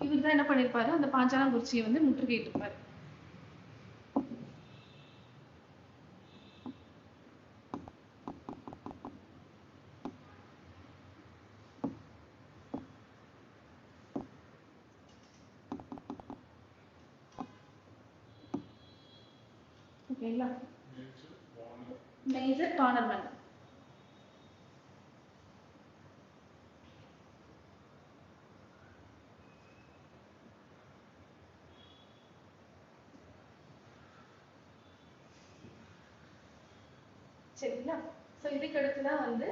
இவர் தான் என்ன பண்ணிருப்பாரு, அந்த பாஞ்சாலங்குறிச்சியை வந்து முற்றுகையிட்டு இருப்பாரு. ஓகேங்களா, மேஜர் பாணர்மன். சரிங்களா. சோ இதுக்கு அடுத்துதான் வந்து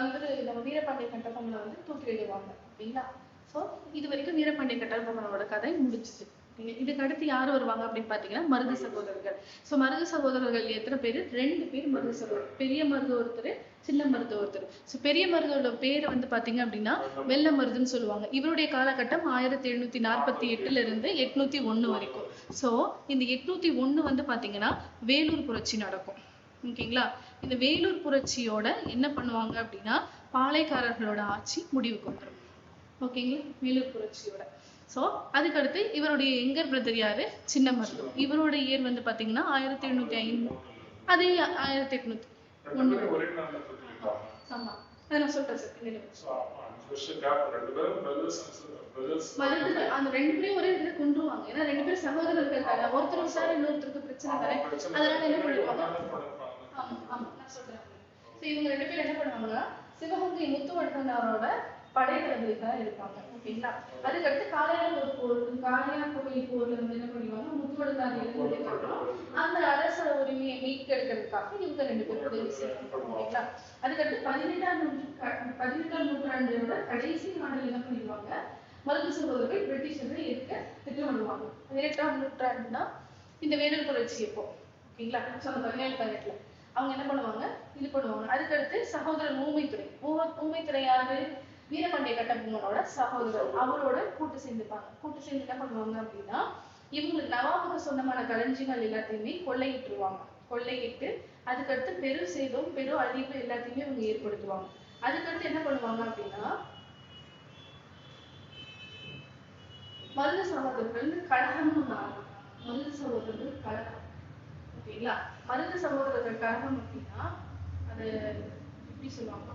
இவரு நம்ம வீரபாண்டிய கட்டபொம்மனை வந்து தூக்கிலிடுவாங்க. ஓகேங்களா, சோ இது வரைக்கும் வீரபாண்டிய கட்டபொம்மனோட கதை முடிச்சுது. இதுக்கு அடுத்து யார் வருவாங்க அப்படின்னு பாத்தீங்கன்னா மருது சகோதரர்கள். சோ மருது சகோதரர்கள் எத்தனை பேரு? 2 பேர் மருது சகோதரர். பெரிய மருது ஒருத்தர், சின்ன மருது ஒருத்தர். சோ பெரிய மருதோட பேர் வந்து பாத்தீங்க அப்படின்னா வெள்ள மருதுன்னு சொல்லுவாங்க. இவருடைய காலகட்டம் 1748 இருந்து 801 வரைக்கும். சோ இந்த 801 வந்து பாத்தீங்கன்னா வேலூர் புரட்சி நடக்கும். ஓகேங்களா, இந்த வேலூர் புரட்சியோட என்ன பண்ணுவாங்க அப்படின்னா பாளையக்காரர்களோட ஆட்சி முடிவுக்கு வந்துடும். ஓகேங்களா, வேலூர் புரட்சியோட. ஸோ அதுக்கடுத்து இவருடைய எங்கர் பிரதர் யாரு, சின்ன மருது. இவரோட இயர் வந்து பாத்தீங்கன்னா 1705. அதே 1801. ஆமா, அதை நான் சொல்றேன் சார். அந்த 2 பேரும் ஒரே இதுல கொன்றுவாங்க. ஏன்னா 2 பேரும் சகோதரர்கள் தானே, ஒருத்தருக்கு சார் இன்னொருத்தருக்கு பிரச்சனை தானே. அதனால என்ன பண்ணுவாங்க, ஆமா ஆமா நான் சொல்றேன். இவங்க 2 பேரும் என்ன பண்ணுவாங்கன்னா சிவகங்கை முத்துவடுகனாரோட படைத்தளபதிகளாக இருப்பாங்க. ஓகேங்களா. அதுக்கடுத்து காளையார் கோயில் போர்ல வந்து என்ன பண்ணுவாங்க, முத்துவடுகனார் இறந்ததுக்கு அப்புறம் அந்த அரச உரிமையை மீட்டெடுக்கிறதுக்காக இவங்க 2 பேரும் உதவி செய்வாங்க. ஓகேங்களா. அதுக்கடுத்து 18ஆம் நூற்றாண்டோட கடைசி நாளில் என்ன பண்ணிடுவாங்க, மருது சகோதரர்கள் பிரிட்டிஷர்கள் இருக்க திட்டமிடுவாங்க. 18ஆம் நூற்றாண்டுனா இந்த வேலூர் புரட்சி எப்போ, ஓகேங்களா, 1718ல அவங்க என்ன பண்ணுவாங்க, இது பண்ணுவாங்க. அதுக்கடுத்து சகோதரர் ஊமைத்துறை யாரு, வீரபாண்டிய கட்டபொம்மனோட சகோதரர். அவரோட கூட்டு சேர்ந்துப்பாங்க. கூட்டு சேர்ந்து என்ன பண்ணுவாங்க அப்படின்னா, இவங்க நவாபுக்கு சொந்தமான களஞ்சியங்கள் எல்லாத்தையுமே கொள்ளையிட்டு அதுக்கடுத்து பெரு சேதம் பெரு அழிவு எல்லாத்தையுமே இவங்க ஏற்படுத்துவாங்க. அதுக்கடுத்து என்ன பண்ணுவாங்க அப்படின்னா, மருது சகோதரர்கள் கழகம்னு மருது சகோதரர்கள் கழகம். ஓகேங்களா. மருது சகோதரர்கள் கழகம் அப்படின்னா அது எப்படி சொல்லுவாங்க,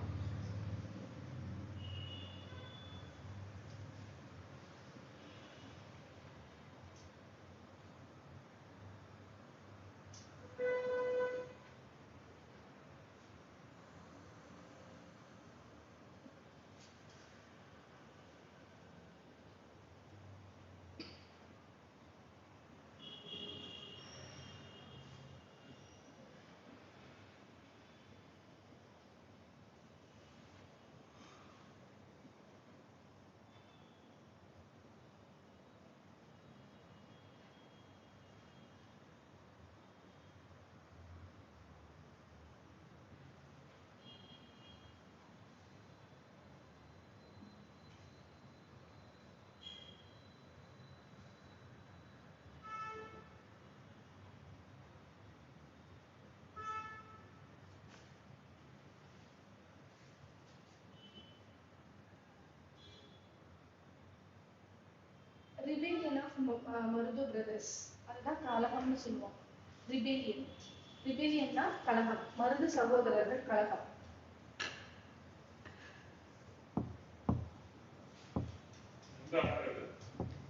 ரிபேலியன் ஆஃப் மருது பிரதர்ஸ், அதுதான் கலகம்னு சொல்லுவோம். ரிபேலியன்னா கலகம், மருது சகோதரர்கள் கலகம்.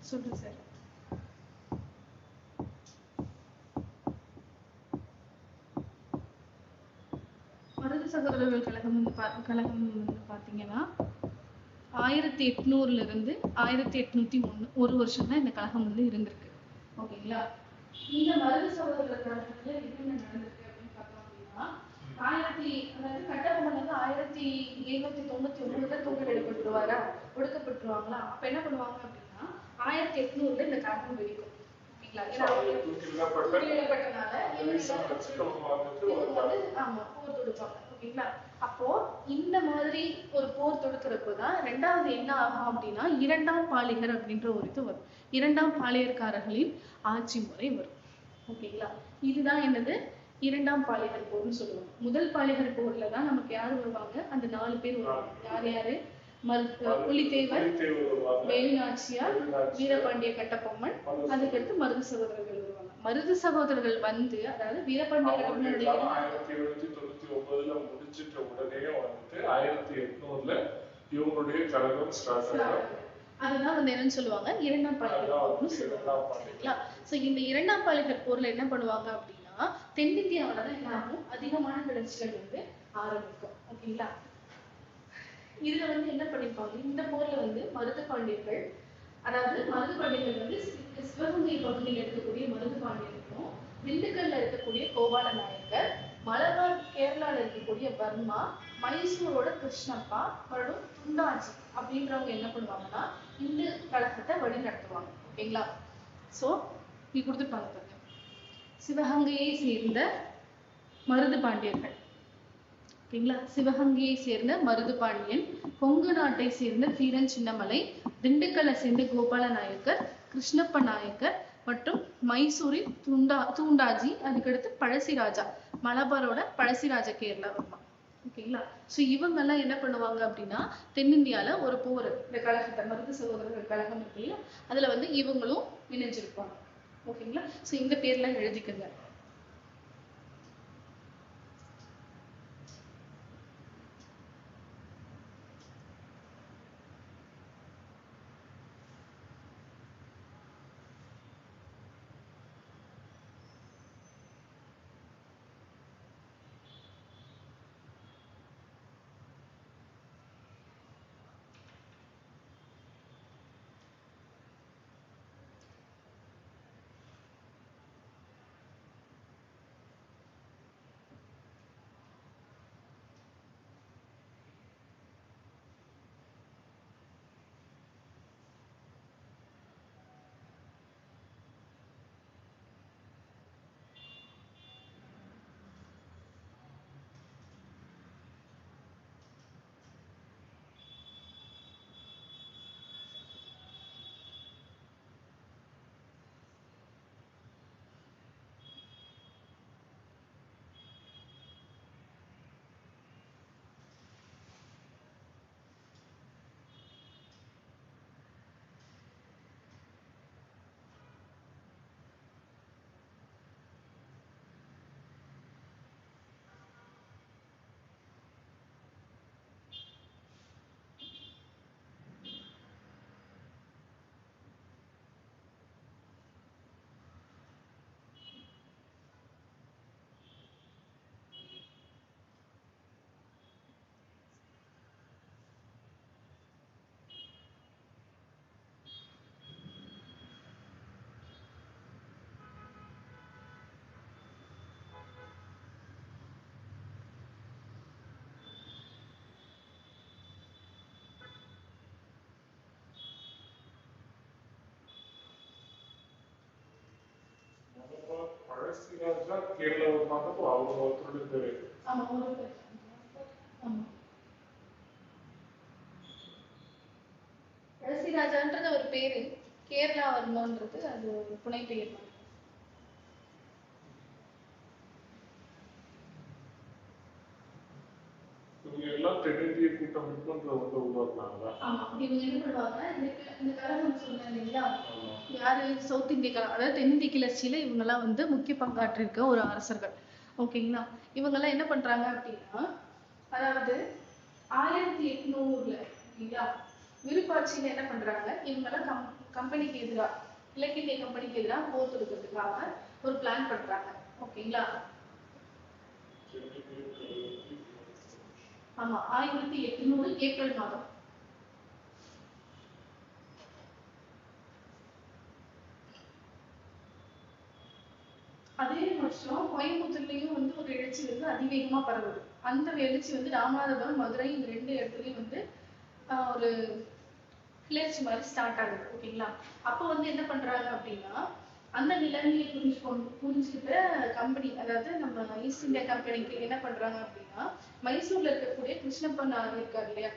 சொல்லுங்க சார். மருது சகோதரர்கள் கழகம் வந்து பாத்தீங்கன்னா 1800 இருந்து 1801 ஒரு வருஷம் தான் இந்த கழகம் வந்து இருந்திருக்கு. ஓகேங்களா. இந்த மருது சகோதரர்கள் கழகத்துல என்னென்ன நடந்திருக்கு அப்படின்னு பார்த்தோம் அப்படின்னா, அதாவது கட்டபொம்மன் வந்து 1799ல தூக்கிலிடப்பட்டுருவாரா, ஒடுக்கப்பட்டுருவாங்களா. அப்ப என்ன பண்ணுவாங்க அப்படின்னா 1800ல இந்த கழகம் வெடிக்கும். ஓகேங்களா. ஏன்னா தூக்கிலிடப்பட்டனால ஆமா போர் தொடுப்பாங்க. ஓகேங்களா. அப்போ இந்த மாதிரி ஒரு போர் தொடுக்கிறப்பதான் 2வது என்ன ஆகும் அப்படின்னா, 2ஆம் பாலிகர் அப்படின்ற ஒரு இது வரும். 2ஆம் பாளையர்காரர்களின் ஆட்சி முறை வரும். ஓகேங்களா. இதுதான் என்னது, 2ஆம் பாலிகர் போர்னு சொல்லுவாங்க. முதல் பாலிகர் போர்ல தான் நமக்கு யாரு வருவாங்க, அந்த 4 பேர் வருவாங்க. யாரு, புலித்தேவர், வேலுநாச்சியார், வீரபாண்டிய கட்டபொம்மன், அதுக்கடுத்து மருது சகோதரர்கள் வருவாங்க. மருது சகோதரர்கள் வந்து, அதாவது வீரபாண்டிய கட்டபொம்மனுடைய 1799ல முடிச்சிட்ட உடனே வந்து 1800ல இவங்களுடைய கழகம் ஸ்டார்ட் ஆகும். அதுதான் வந்து என்னன்னு சொல்லுவாங்க, 2ஆம் பாலிகர் போர்னு சொல்லுவாங்க. சரிங்களா. சோ இந்த 2ஆம் பாலிகர் போர்ல என்ன பண்ணுவாங்க அப்படின்னா, தென்னிந்தியாவில தான் என்ன ஆகும், அதிகமான கிளர்ச்சிகள் வந்து ஆரம்பிக்கும். ஓகேங்களா. இதுல வந்து என்ன பண்ணிருப்பாங்க, இந்த போர்ல வந்து மருது பாண்டியர்கள் வந்து சிவகங்கை பகுதியில் இருக்கக்கூடிய மருது பாண்டியர்களும், திண்டுக்கல்ல இருக்கக்கூடிய கோபால நாயக்கர், மலபார் கேரளால இருக்கக்கூடிய பர்மா, மைசூரோட கிருஷ்ணப்பா, மறுபடியும் துண்டாஜி அப்படின்றவங்க என்ன பண்ணுவாங்கன்னா இந்த கழகத்தை வழி நடத்துவாங்க. ஓகேங்களா. சோ இங்க கொடுத்துருப்பாங்க பாருங்க, சிவகங்கையை சேர்ந்த மருது பாண்டியர்கள். ஓகேங்களா. சிவகங்கையை சேர்ந்த மருது பாண்டியன், கொங்கு நாட்டை சேர்ந்த தீரன் சின்னமலை, திண்டுக்கல்லை சேர்ந்த கோபால நாயக்கர், கிருஷ்ணப்ப நாயக்கர் மற்றும் மைசூரில் தூண்டாஜி, அதுக்கடுத்து பழசிராஜா, மலபாரோட பழசிராஜா கேரளா வருமா. ஓகே. ஓகேங்களா. ஸோ இவங்கெல்லாம் என்ன பண்ணுவாங்க அப்படின்னா தென்னிந்தியால ஒரு போர், இந்த கழகத்தை மருது சகோதரர்கள் கழகம் இருக்கு இல்லையா, அதுல வந்து இவங்களும் இணைஞ்சிருப்பாங்க. ஓகேங்களா. ஸோ இந்த பேர்லாம் எழுதிக்கங்க. பழசிராஜா கேரளா வந்தாங்க அவங்க ஒருத்தருடைய பேரு. ஆமா, ஒரு பேர். ஆமா, பழசிராஜான்றது ஒரு பேரு, கேரளா வர்மன்றது அது ஒரு புனை பெயர். இவங்க எல்லாம் தென்னிந்திய கூட்டமைப்புன்ற வந்து உருவாக்குனாங்க. ஆமா, இவங்க என்ன பண்ணுவாங்க, இந்த கழகம் சொன்னேன் இல்லைங்களா, யாரு சவுத் இந்திய கழகம், அதாவது தென்னிந்திய கிளர்ச்சியில இவங்க எல்லாம் வந்து முக்கிய பங்காற்றிருக்க ஒரு அரசர்கள். ஓகேங்களா. இவங்க எல்லாம் என்ன பண்றாங்க அப்படின்னா, அதாவது 1800 இல்லைங்களா, விருப்பாட்சியில என்ன பண்றாங்க, இவங்க எல்லாம் கம்பெனிக்கு எதிரா, கிழக்கிந்திய கம்பெனிக்கு எதிராக போர் தொடுக்கிறதுக்காக ஒரு பிளான் பண்றாங்க. ஓகேங்களா. ஆமா, 1800 ஏப்ரல் மாதம். அதே வருஷம் கோயம்புத்தூர்லயும் வந்து ஒரு எழுச்சி வந்து அதிவேகமா பரவுது. அந்த எழுச்சி வந்து ராமநாதபுரம், மதுரை இந்த 2 இடத்துலயும் வந்து ஒரு கிளர்ச்சி மாதிரி ஸ்டார்ட் ஆகுது. ஓகேங்களா. அப்போ வந்து என்ன பண்றாங்க அப்படின்னா, அந்த நிலைமையை புரிஞ்சுக்கிட்ட கம்பெனி, அதாவது நம்ம ஈஸ்ட் இந்தியா கம்பெனிக்கு என்ன பண்றாங்க அப்படின்னா, மைசூர்ல இருக்கக்கூடிய கிருஷ்ணப்பன் இருக்காரு இல்லையா,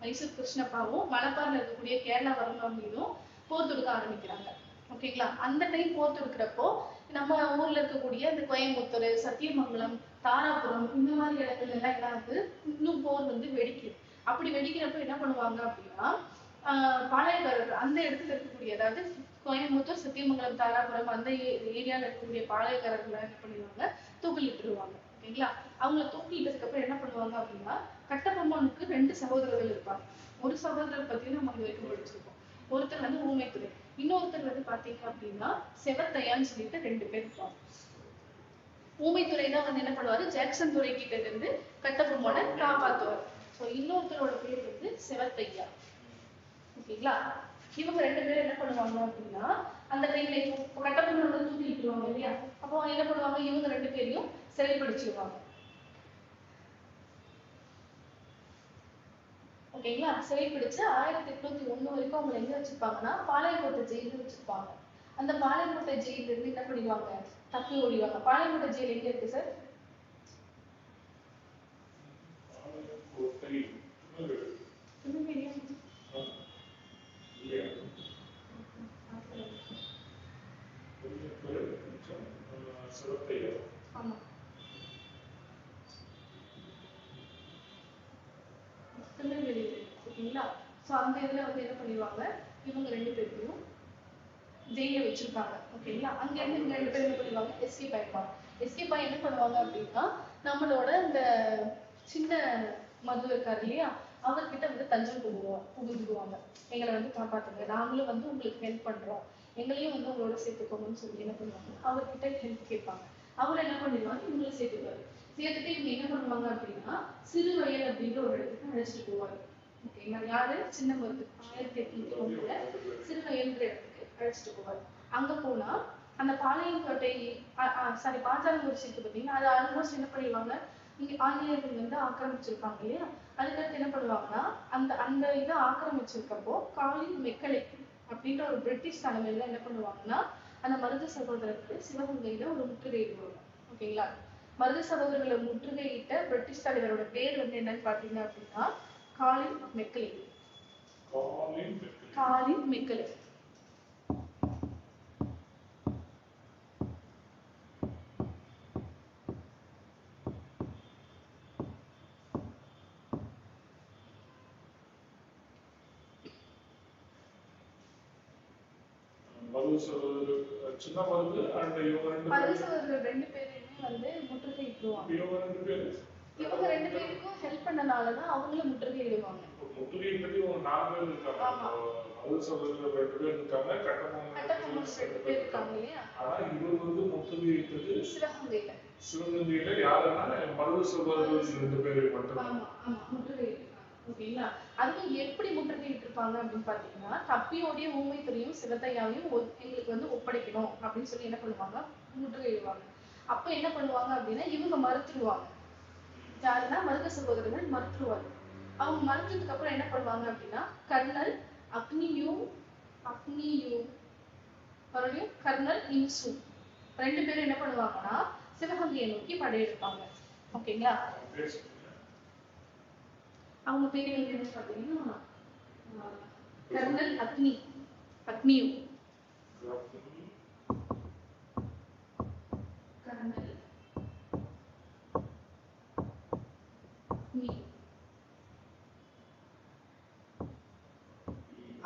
மைசூர் கிருஷ்ணப்பாவும் மலபார்ல இருக்கக்கூடிய கேரளா வர்மன் மீதும் போர் தொடுக்க ஆரம்பிக்கிறாங்க. ஓகேங்களா. அந்த டைம் போர் தொடுக்கிறப்போ நம்ம ஊர்ல இருக்கக்கூடிய இந்த கோயம்புத்தூர், சத்தியமங்கலம், தாராபுரம் இந்த மாதிரி இடத்துல எல்லாம் என்ன வந்து இன்னும் போர் வந்து வெடிக்குது. அப்படி வெடிக்கிறப்ப என்ன பண்ணுவாங்க அப்படின்னா, பாளையக்காரர்கள் அந்த இடத்துல இருக்கக்கூடிய, அதாவது கோயம்புத்தூர், சத்தியமங்கலம், தாராபுரம் அந்த ஏரியால இருக்கக்கூடிய பாளையக்காரர்களை என்ன பண்ணிடுவாங்க, தூக்கிலிட்டுருவாங்க. ஓகேங்களா. அவங்கள தூக்கிலிட்டதுக்கு அப்புறம் என்ன பண்ணுவாங்க அப்படின்னா, கட்டபொம்மனுக்கு 2 சகோதரர்கள் இருப்பாங்க. ஒரு சகோதரர் பத்தி நம்ம இது வரைக்கும் படிச்சிருக்கோம். ஒருத்தர் வந்து ஊமைத்துறை, இன்னொருத்தர் வந்து பாத்தீங்க அப்படின்னா செவத்தையான்னு சொல்லிட்டு 2 பேர் இருப்பாங்க. ஊமைத்துறை தான் வந்து என்ன பண்ணுவாரு, ஜாக்சன் துறை கிட்ட இருந்து கட்டபொம்மனை காப்பாத்துவார். சோ இன்னொருத்தரோட பேர் வந்து செவத்தையா. ஓகேங்களா. இவங்க 2 பேரும் என்ன பண்ணுவாங்க அப்படின்னா, அந்த டைம்ல கட்டபொம்மனோட தூக்கிலிட்டுருவாங்க இல்லையா, அப்போ என்ன பண்ணுவாங்க, இவங்க 2 பேரையும் சிறைப்பிடிச்சிருவாங்க. ஓகேங்களா. சிறைப்பிடிச்சு 1801 வரைக்கும் அவங்களை எங்க வச்சிருப்பாங்கன்னா, பாளையங்கோட்டை ஜெயில வச்சிருப்பாங்க. அந்த பாளையங்கோட்டை ஜெயில இருந்து என்ன பண்ணிடுவாங்க, தப்பி ஓடிடுவாங்க. பாளையங்கோட்டை ஜெயில் எங்க இருக்கு சார்? ஆமா. ஓகேங்களா. ஸோ அந்த இதுல வந்து என்ன பண்ணிடுவாங்க, இவங்க 2 பேரையும் ஜெயில வச்சிருப்பாங்க. ஓகேங்களா. அங்க இருந்து இவங்க 2 பேரும் என்ன பண்ணுவாங்க, எஸ்கேப் ஆயிடுவாங்க. எஸ்கேப் ஆகி என்ன பண்ணுவாங்க அப்படின்னா, நம்மளோட இந்த சின்ன மது இருக்காரு இல்லையா, அவர்கிட்ட வந்து தஞ்சம் புகுந்துடுவாங்க. எங்களை வந்து காப்பாத்துங்க, நாங்களும் வந்து உங்களுக்கு ஹெல்ப் பண்றோம், எங்களையும் வந்து உங்களோட சேர்த்துக்கோங்கன்னு சொல்லி என்ன பண்ணுவாங்க, அவர்கிட்ட ஹெல்ப் கேட்பாங்க. அவர் என்ன பண்ணிடுவாங்க, இவங்களை சேர்த்துப்பாரு. சேர்த்துட்டு இவங்க என்ன பண்ணுவாங்க அப்படின்னா, சிறுவயல் அப்படின்ற ஒரு இடத்துக்கு அழைச்சிட்டு போவாரு. ஓகேங்களா. யாரு, சின்ன மருது 1801 சிறுவயல்ன்ற இடத்துக்கு அழைச்சிட்டு போவாரு. அங்க போனா அந்த பாளையங்கோட்டை பாஞ்சாலங்குறிச்சி இருக்கு பார்த்தீங்கன்னா, அது ஆல்மோஸ்ட் என்ன பண்ணிடுவாங்க, இங்க ஆங்கிலேயர்கள் வந்து ஆக்கிரமிச்சிருப்பாங்க இல்லையா. அதுக்கடுத்து என்ன பண்ணுவாங்கன்னா, அந்த அந்த இதை ஆக்கிரமிச்சிருக்கப்போ காலின் மெக்கலை அப்படின்ற ஒரு பிரிட்டிஷ் தலைமையில என்ன பண்ணுவாங்கன்னா, அந்த மருது சகோதரருக்கு சிவகங்கையில ஒரு முற்றுகையிடுவாங்க. ஓகேங்களா. மருது சகோதரர்களை முற்றுகையிட்ட பிரிட்டிஷ் தலைவரோட பேர் வந்து என்னன்னு பாத்தீங்க அப்படின்னா காலின் மெக்கலே. காலின் மெக்கலே. சின்ன மருது அண்ட் இவங்க மருது சகோதரர்கள் 2 பேரையுமே வந்து முற்றுகையிட்டுருவாங்க. இவங்க 2 பேரும் இவங்க 2 பேருக்கும் ஹெல்ப் பண்ணனாலதான் அவங்களும் முற்றுகையிடுவாங்க. முற்றுகையிட்டது ஒரு 4 பேர் இருக்காங்க. மருது சகோதரர்கள் 2 பேர் இருக்காங்க, கட்டபொம்மன் 2 பேர் இருக்காங்க இல்லையா. ஆனா இவர் வந்து முற்றுகையிட்டது சிவகங்கையில. சிவகங்கையில யாருன்னா மருது சகோதரர்கள் 2 பேர் மட்டும். ஆமா ஆமா முற்றுகையிட்டிருக்காங்க. ஓகேங்களா. அதுவும் எப்படி முற்றுகையிட்டு இருப்பாங்க அப்படின்னு பாத்தீங்கன்னா, தப்பியோடைய ஊமைத்துறையும் சிவத்தையாவையும் எங்களுக்கு வந்து ஒப்படைக்கணும் அப்படின்னு சொல்லி என்ன பண்ணுவாங்க, முற்றுகையிடுவாங்க. அப்ப என்ன பண்ணுவாங்க அப்படின்னா, இவங்க மறுத்துடுவாங்க. யாருன்னா மருது சகோதரர்கள் மறுத்துருவாங்க. அவங்க மறுத்ததுக்கு அப்புறம் என்ன பண்ணுவாங்க அப்படின்னா, கர்னல் அக்னியும் மறுபடியும் கர்னல் இன்சு 2 பேரும் என்ன பண்ணுவாங்கன்னா சிவகங்கையை நோக்கி படையெடுப்பாங்க. ஓகேங்களா. அவங்க பேர் என்னன்னு பாத்தீங்கன்னா கர்னல் அக்னியும் கர்னல்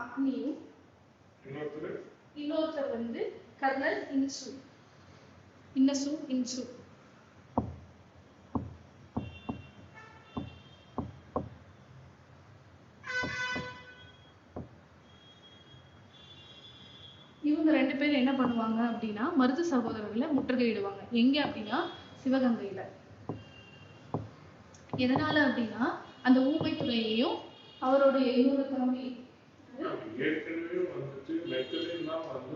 அக்னியும் இன்னொருத்தர் வந்து கர்னல் இன்சு. இவங்க 2 பேரும் என்ன பண்ணுவாங்க அப்படின்னா மருது சகோதரர்களை முற்றுகையிடுவாங்க. எங்க அப்படின்னா சிவகங்கையில. எதனால அப்படின்னா அந்த ஊமைத்துறையையும் அவருடைய இன்னொரு தம்பி ஏற்கனவே வந்துட்டு மெக்கலின்லாம் வந்து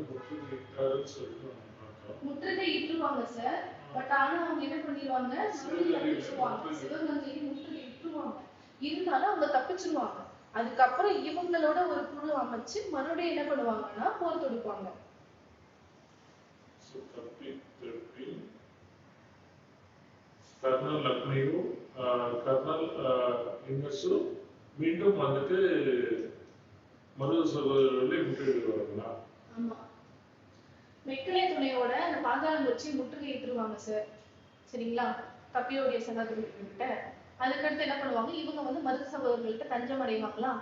முற்றுகையிட்டுருவாங்க சார். பட் ஆனா அவங்க என்ன பண்ணிடுவாங்க, சிவகங்கையை முற்றுகையிட்டுருவாங்க. இருந்தாலும் அவங்க தப்பிச்சிருவாங்க. அதுக்கப்புறம் இவங்களோட ஒரு குழு அமைச்சு மறுபடியும் என்ன பண்ணுவாங்கன்னா போர் தொடுப்பாங்க. கர்னல் அக்னியும் கர்னல் இன்சு மீண்டும் வந்துட்டு மருது சகோதரர்களை முற்றுகையிடுவாங்களா? ஆமா. மெக்கலே துணையோட அந்த பாஞ்சாலங்குறிச்சி முற்றுகையிட்டுருவாங்க சார். சரிங்களா. தப்பியோடைய சகோதரர்கள்கிட்ட. அதுக்கடுத்து என்ன பண்ணுவாங்க, இவங்க வந்து மருது சகோதரர்கள்ட்ட தஞ்சம் அடைவாங்களா.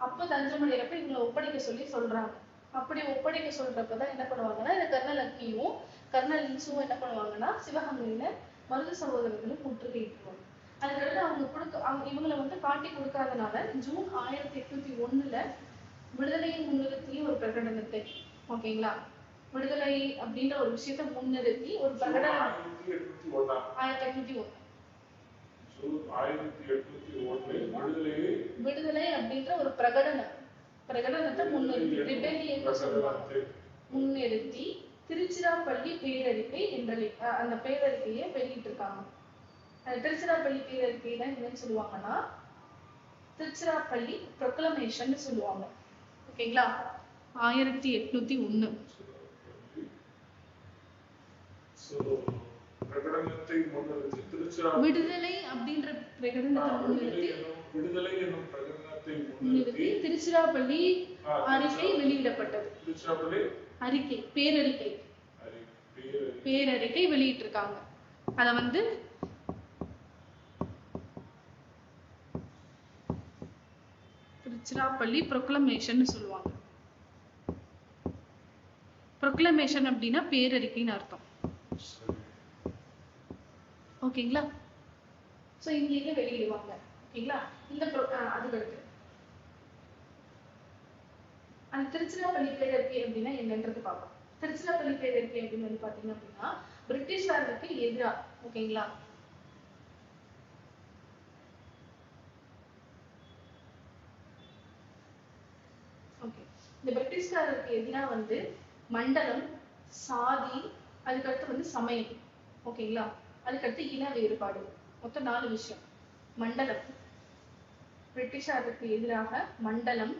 அப்ப தஞ்சம் அடைகிறப்ப இவங்களை ஒப்படைக்க சொல்றாங்க. அப்படி ஒப்படைக்க சொல்றப்பதான் என்ன பண்ணுவாங்கன்னா, இந்த கர்னல் அக்னியும் கர்னல் இன்சுவும் என்ன பண்ணுவாங்கன்னா சிவகங்கையில மருது சகோதரர்களை முற்றுகையிட்டுருவாங்க. அதுக்கடுத்து அவங்க இவங்களை வந்து காட்டி கொடுக்காதனால ஜூன் 1801 விடுதலையின் முன்னிறுத்தி ஒரு பிரகடனத்தை, ஓகேங்களா, விடுதலை அப்படின்ற ஒரு விஷயத்தை முன்னிறுத்தி ஒரு பிரகடனம் 1801 விடுதலை அப்படின்ற ஒரு பிரகடனத்தை முன்னிறுத்தி ரிபெலியன் சொல்லுவாங்க. முன்னிறுத்தி திருச்சிராப்பள்ளி பேரறிக்கை என்ற அந்த பேரறிக்கையை வெளியிட்டு இருக்காங்க. திருச்சிராப்பள்ளி பேரறிக்கை தான் என்னன்னு சொல்லுவாங்கன்னா திருச்சிராப்பள்ளி ப்ரொக்ளமேஷன் சொல்லுவாங்க. ஓகேங்களா. 1801 விடுதலை அப்படின்ற பிரகடனத்தை முன்னிறுத்தி திருச்சிராப்பள்ளி அறிக்கை வெளியிடப்பட்டது. பேரறிக்கை வெளியிட்டிருக்காங்க. அத வந்து திருச்சிராப்பள்ளி ப்ரொக்ளமேஷன் சொல்லுவாங்க. ப்ரொக்ளமேஷன் அப்படின்னா பேரறிக்கைன்னு அர்த்தம். ஓகேங்களா? சோ இங்க இதை வெளியிடுவாங்க. ஓகேங்களா? இந்த அதுக்கு அடுத்து அந்த திருச்சிராப்பள்ளி பேரறிக்கை அப்படின்னா என்னன்றது பார்ப்போம். திருச்சிராப்பள்ளி பேரறிக்கை அப்படின்னு வந்து பாத்தீங்க அப்படின்னா பிரிட்டிஷ்காரருக்கு எதிரா, ஓகேங்களா, ஓகே, இந்த பிரிட்டிஷ்காரருக்கு எதிராக வந்து மண்டலம், சாதி, அதுக்கடுத்து வந்து சமயம், ஓகேங்களா, அதுக்கடுத்து இன வேறுபாடு, மொத்தம் 4 விஷயம். மண்டலம், பிரிட்டிஷாருக்கு எதிராக மண்டலம்,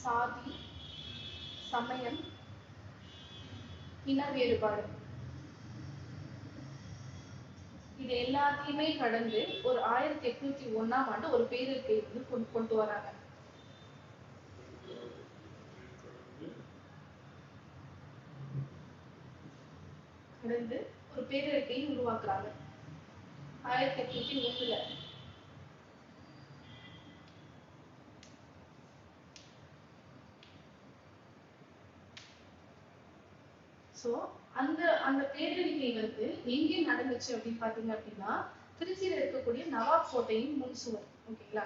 சாதி, சமயம், இன வேறுபாடு, இது எல்லாத்தையுமே கடந்து ஒரு 1801ஆம் ஆண்டு ஒரு பேரறிக்கை வந்து கொண்டு வராங்க. கடந்து ஒரு பேரறிக்கையை உருவாக்குறாங்க 1801ல. சோ அந்த பேரறிக்கை வந்து எங்கே நடந்துச்சு அப்படின்னு பாத்தீங்க அப்படின்னா திருச்சியில இருக்கக்கூடிய நவாப் கோட்டையின் முன்சுவர், ஓகேங்களா,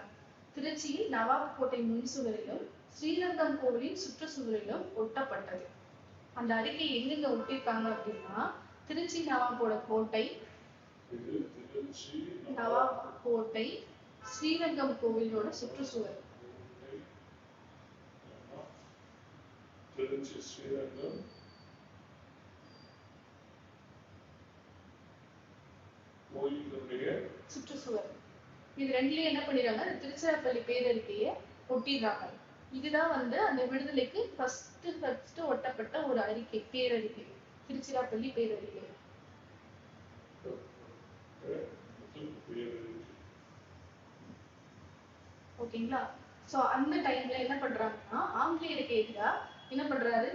திருச்சியில் நவாப் கோட்டை முன்சுவரிலும் ஸ்ரீரங்கம் கோவிலின் சுற்றுச்சுவரிலும் ஒட்டப்பட்டது. அந்த அறிக்கை எங்க ஒட்டிருக்காங்க அப்படின்னா திருச்சி நவாப்போட கோட்டை, நவாப் கோட்டை, ஸ்ரீரங்கம் கோவிலோட சுற்றுச்சுவர், சுற்றுச்சுவர், இது ரெண்டுலயும் என்ன பண்ணிடுறாங்க, திருச்சிராப்பள்ளி பேரறிக்கையை ஒட்டிடுறாங்க. இதுதான் வந்து அந்த விடுதலைக்கு ஃபர்ஸ்ட் ஒட்டப்பட்ட ஒரு அறிக்கை, பேரறிக்கை, திருச்சிராப்பள்ளி பேரறிக்கை. ஓகேங்களா? சோ அந்த டைம்ல என்ன பண்றாங்கன்னா ஆங்கிலேயருக்கு எதிராக என்ன பண்றாரு,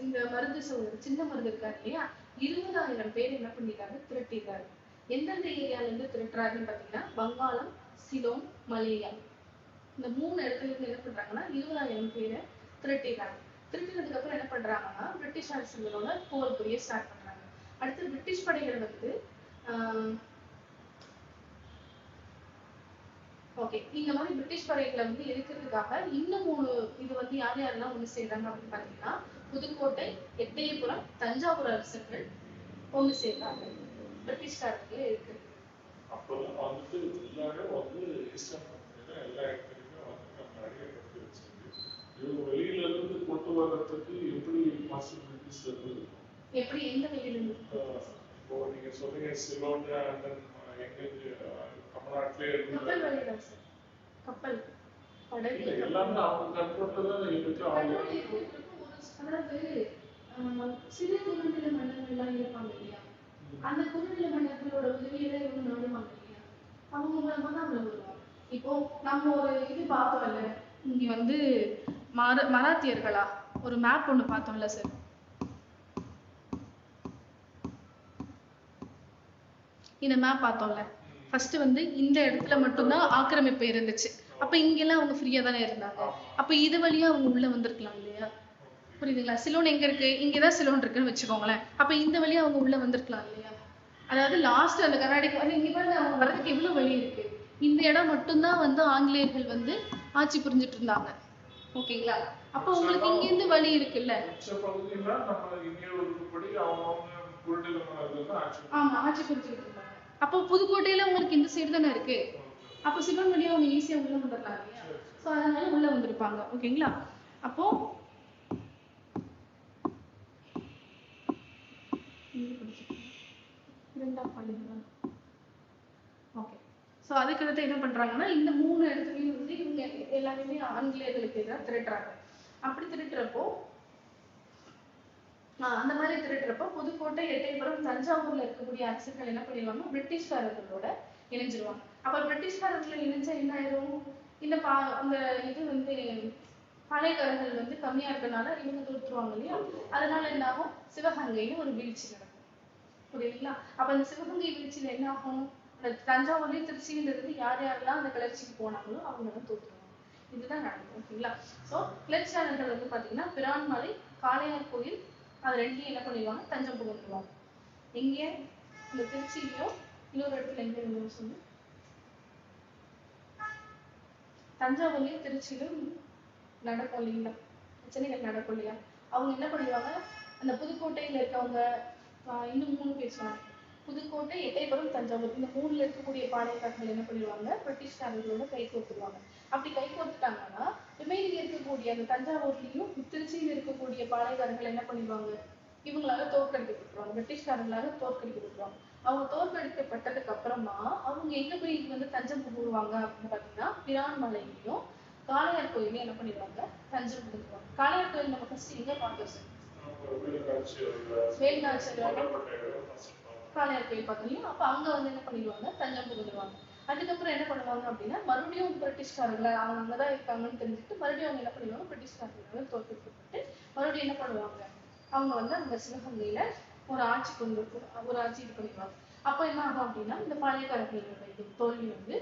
இந்த மருது சோழர், சின்ன மருது இருக்காரு இல்லையா, 20,000 பேர் என்ன பண்ணிடுறாரு, திரட்டிடுறாரு. எந்தெந்த ஏரியால இருந்து திரட்டுறாருன்னு பாத்தீங்கன்னா வங்காளம், சிலோன், மலேயா, இந்த 3 இடத்துல இருந்து என்ன பண்றாங்கன்னா 20,000 பேரை திரட்டிடுறாங்க. திரட்டினதுக்கு அப்புறம் என்ன பண்றாங்கன்னா பிரிட்டிஷ் அரசுகளோட போர் புரிய ஸ்டார்ட் பண்றாங்க. அடுத்து பிரிட்டிஷ் படைகள் வந்து ஓகே, இந்த மாதிரி பிரிட்டிஷ் படைகளை வந்து எதிர்க்கிறதுக்காக இன்னும் 3 இது வந்து யார் யாரெல்லாம் ஒண்ணு சேர்றாங்க அப்படின்னு பாத்தீங்கன்னா புதுக்கோட்டை, எட்டயபுரம், தஞ்சாவூர் அரசர்கள் ஒண்ணு சேர்றாங்க பிரிட்டிஷ்காரர்களே இருக்கு. அப்பெல்லாம் வந்துட்டு எல்லாரும் வந்து ஈஸ்டர்ன் கம்பெனில எல்லா இடத்துலையுமே வந்து நம்ம அடியப்பட்டு வச்சிருக்கு. இவங்க வெளியில இருந்து கொண்டு வர்றதுக்கு எப்படி மாஸ்டர் பிரிட்டிஷ்ல இருந்து எப்படி எந்த வெளியில இருந்து இப்போ நீங்க சொன்னீங்க சிலோன் அந்த எங்க தமிழ்நாட்டிலே கப்பல் வழியா சார், கப்பல் படகு எல்லாமே அவங்க கண்ட்ரோல்ல தான் இருக்கு. அதாவது சிறு குறுநில மன்னர்கள் எல்லாம் இருப்பாங்க இல்லையா, அந்த குறுநில மன்னர்களோட உதவியில இவங்க நாடுவாங்க இல்லையா, அவங்க மூலமா தான் அவங்க வருவாங்க. இப்போ நம்ம ஒரு இது பார்த்தோம்ல, இங்க வந்து மராத்தியர்களா ஒரு மேப் ஒண்ணு பார்த்தோம்ல சார், இந்த மேப் பார்த்தோம்ல, ஃபர்ஸ்ட் வந்து இந்த இடத்துல மட்டும்தான் ஆக்கிரமிப்பு இருந்துச்சு. அப்ப இங்கெல்லாம் அவங்க ஃப்ரீயா தானே இருந்தாங்க. அப்ப இது வழியா அவங்க உள்ள வந்திருக்கலாம் இல்லையா, புரியுதுங்களா? சிலோன் எங்க இருக்கு, இங்கதான் சிலோன் இருக்குன்னு வச்சுக்கோங்களேன். அப்ப இந்த வழியா அவங்க உள்ள வந்திருக்கலாம் இல்லையா. அதாவது லாஸ்ட் அந்த கர்நாடகா இங்க பாருங்க, அவங்க வர்றதுக்கு எவ்வளவு வழி இருக்கு. இந்த இடம் மட்டும்தான் வந்து ஆங்கிலேயர்கள் வந்து ஆட்சி புரிஞ்சுட்டு இருந்தாங்க, ஓகேங்களா. அப்ப உங்களுக்கு இங்க இருந்து வழி இருக்குல்ல. ஆமா, ஆட்சி புரிஞ்சுட்டு இருந்தாங்க. அப்போ புதுக்கோட்டையில உங்களுக்கு இந்த சைடு தானே இருக்கு. அப்போ சிலோன் வழியா அவங்க ஈஸியா உள்ள வந்துடலாம் இல்லையா. சோ அதனால உள்ள வந்திருப்பாங்க, ஓகேங்களா. அப்போ ஓகே, சோ அதுக்கடுத்து என்ன பண்றாங்கன்னா இந்த 3 இடத்துலயும் வந்து இவங்க எல்லாருமே ஆங்கிலேயர்களுக்கு எதிராக திரட்டுறாங்க. அப்படி திரட்டுறப்போ அந்த மாதிரி திரட்டுறப்போ புதுக்கோட்டை, எட்டயபுரம், தஞ்சாவூர்ல இருக்கக்கூடிய அரசுகள் என்ன பண்ணிடுவாங்க, பிரிட்டிஷ்காரர்களோட இணைஞ்சிருவாங்க. அப்ப பிரிட்டிஷ்காரர்கள் இணைஞ்சா என்ன ஆயிரும், இந்த இது வந்து பாளையக்காரர்கள் வந்து கம்மியா இருக்கனால இவங்க தோற்றுவாங்க இல்லையா, அதனால என்ன ஆகும், சிவகங்கையில ஒரு வீழ்ச்சி நடக்கும். புரியுதுங்களா? அப்ப அந்த சிவகங்கை வீழ்ச்சியில என்ன ஆகும், அந்த தஞ்சாவூர்லயும் திருச்சியில இருந்து யார் யாரெல்லாம் அந்த கிளர்ச்சிக்கு போனாங்களோ அவங்க எல்லாம் தோற்றுவாங்க. இதுதான் நடக்கும். ஓகேங்களா? சோ கிளர்ச்சியாளர்கள் வந்து பாத்தீங்கன்னா பிரான்மலை, காளையார் கோயில், அது ரெண்டையும் என்ன பண்ணிடுவாங்க, தஞ்சம் புகுந்துருவாங்க. எங்க, இந்த திருச்சியிலயும் இன்னொரு இடத்துல எங்க இருந்தோம் சொல்லு, தஞ்சாவூர்லயும் திருச்சியிலும் நடக்கும் இல்லைங்களா, பிரச்சனைகள் நடக்கும் இல்லையா. அவங்க என்ன பண்ணிடுவாங்க, அந்த புதுக்கோட்டையில இருக்கவங்க இன்னும் 3 பேர் சொன்னாங்க, புதுக்கோட்டை, எட்டயபுரம், தஞ்சாவூர், இந்த 3ல இருக்கக்கூடிய பாளையக்காரர்கள் என்ன பண்ணிடுவாங்க, பிரிட்டிஷ்காரர்களோட கை கோர்த்துருவாங்க. அப்படி கை கோர்த்துட்டாங்கன்னா ரிமைனிங் இருக்கக்கூடிய அந்த தஞ்சாவூர்லயும் திருச்சியில இருக்கக்கூடிய பாளையக்காரர்கள் என்ன பண்ணிடுவாங்க, இவங்களால தோற்கடிக்கப்பட்டுருவாங்க, பிரிட்டிஷ்காரங்களால தோற்கடிக்கப்பட்டுருவாங்க. அவங்க தோற்கடிக்கப்பட்டதுக்கு அப்புறமா அவங்க எங்க போய் இது வந்து தஞ்சம் புகுவாங்க அப்படின்னு பாத்தீங்கன்னா பிரான்மலையிலையும் காளையார் கோயிலையும் என்ன பண்ணிடுவாங்க, தஞ்சம் புகுந்துருவாங்க. காளையார் கோயில் நம்ம ஃபர்ஸ்ட் எங்க பார்த்தோம் சார், காளையார் கோயில் பார்த்தோம். அப்ப அங்க வந்து என்ன பண்ணிடுவாங்க, தஞ்சம் புகுந்துருவாங்க. அதுக்கப்புறம் என்ன பண்ணுவாங்க அப்படின்னா மறுபடியும் பிரிட்டிஷ்காரர்களை அவங்க அங்கதான் இருக்காங்கன்னு தெரிஞ்சுட்டு மறுபடியும் அவங்க என்ன பண்ணிடுவாங்க, பிரிட்டிஷ்காரர்களால தோற்கடிக்கப்பட்டு மறுபடியும் என்ன பண்ணுவாங்க, அவங்க வந்து அந்த சிவகங்கையில ஒரு ஆட்சி இது பண்ணிடுவாங்க. அப்ப என்ன ஆகும் அப்படின்னா இந்த பாளையக்காரர்களுடைய தோல்வி வந்து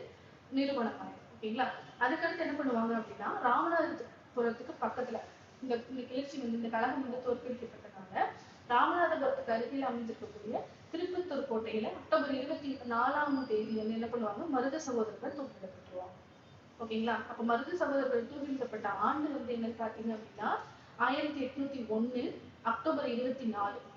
நிரூபணம் ஆகும். ஓகேங்களா? அதுக்கடுத்து என்ன பண்ணுவாங்க அப்படின்னா ராமநாதபுரத்துக்கு பக்கத்துல இந்த கிளர்ச்சி வந்து இந்த கழகம் வந்து தோற்கடிக்கப்பட்டனால ராமநாதபுரத்துக்கு அருகில் அமைந்திருக்கக்கூடிய திருப்பத்தூர் கோட்டையில அக்டோபர் 24 வந்து என்ன பண்ணுவாங்க, மருது சகோதரர்கள் தூக்கிலிடப்பட்டுருவாங்க. ஓகேங்களா? அப்ப மருது சகோதரர்கள் தூக்கிலிடப்பட்ட ஆண்டு வந்து என்னன்னு பாத்தீங்க அப்படின்னா 1801 அக்டோபர் 24.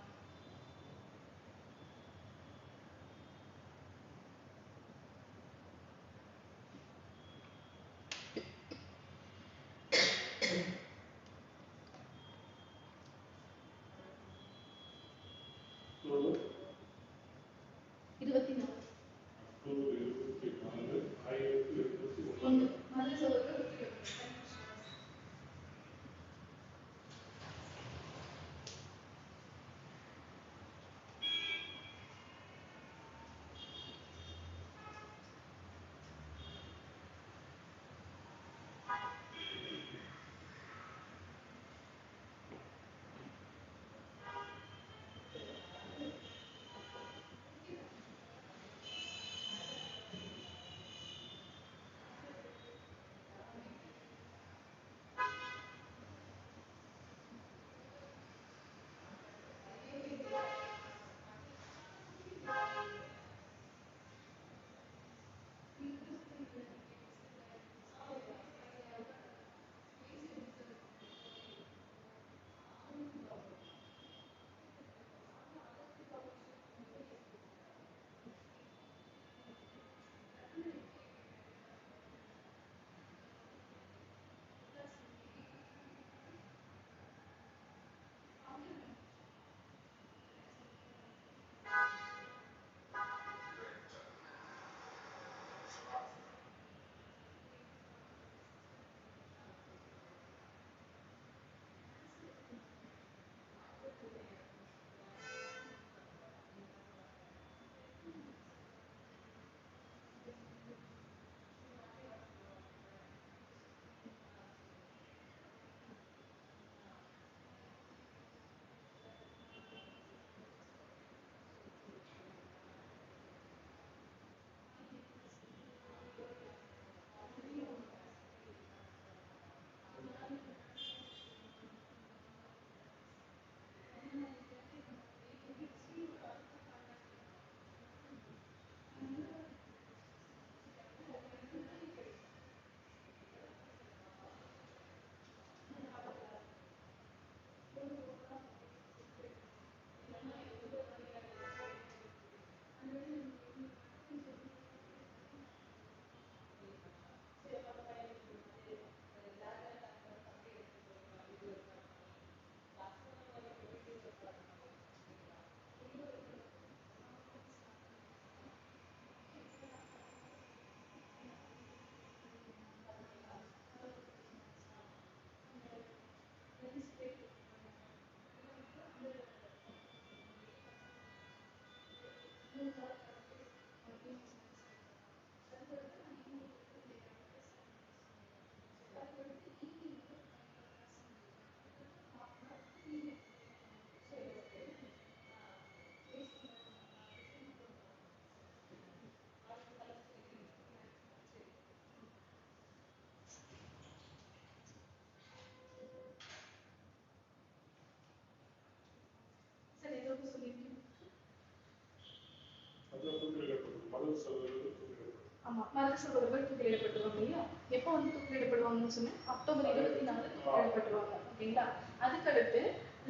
ஆமா, மருது சகோதரர்கள் தூக்கிலிடப்பட்டுருவாங்க இல்லையா? எப்போ வந்து தூக்கிலிடப்படுவாங்கன்னு சொன்னேன், அக்டோபர் 24 தூக்கிலிடப்பட்டுருவாங்க. ஓகேங்களா? அதுக்கடுத்து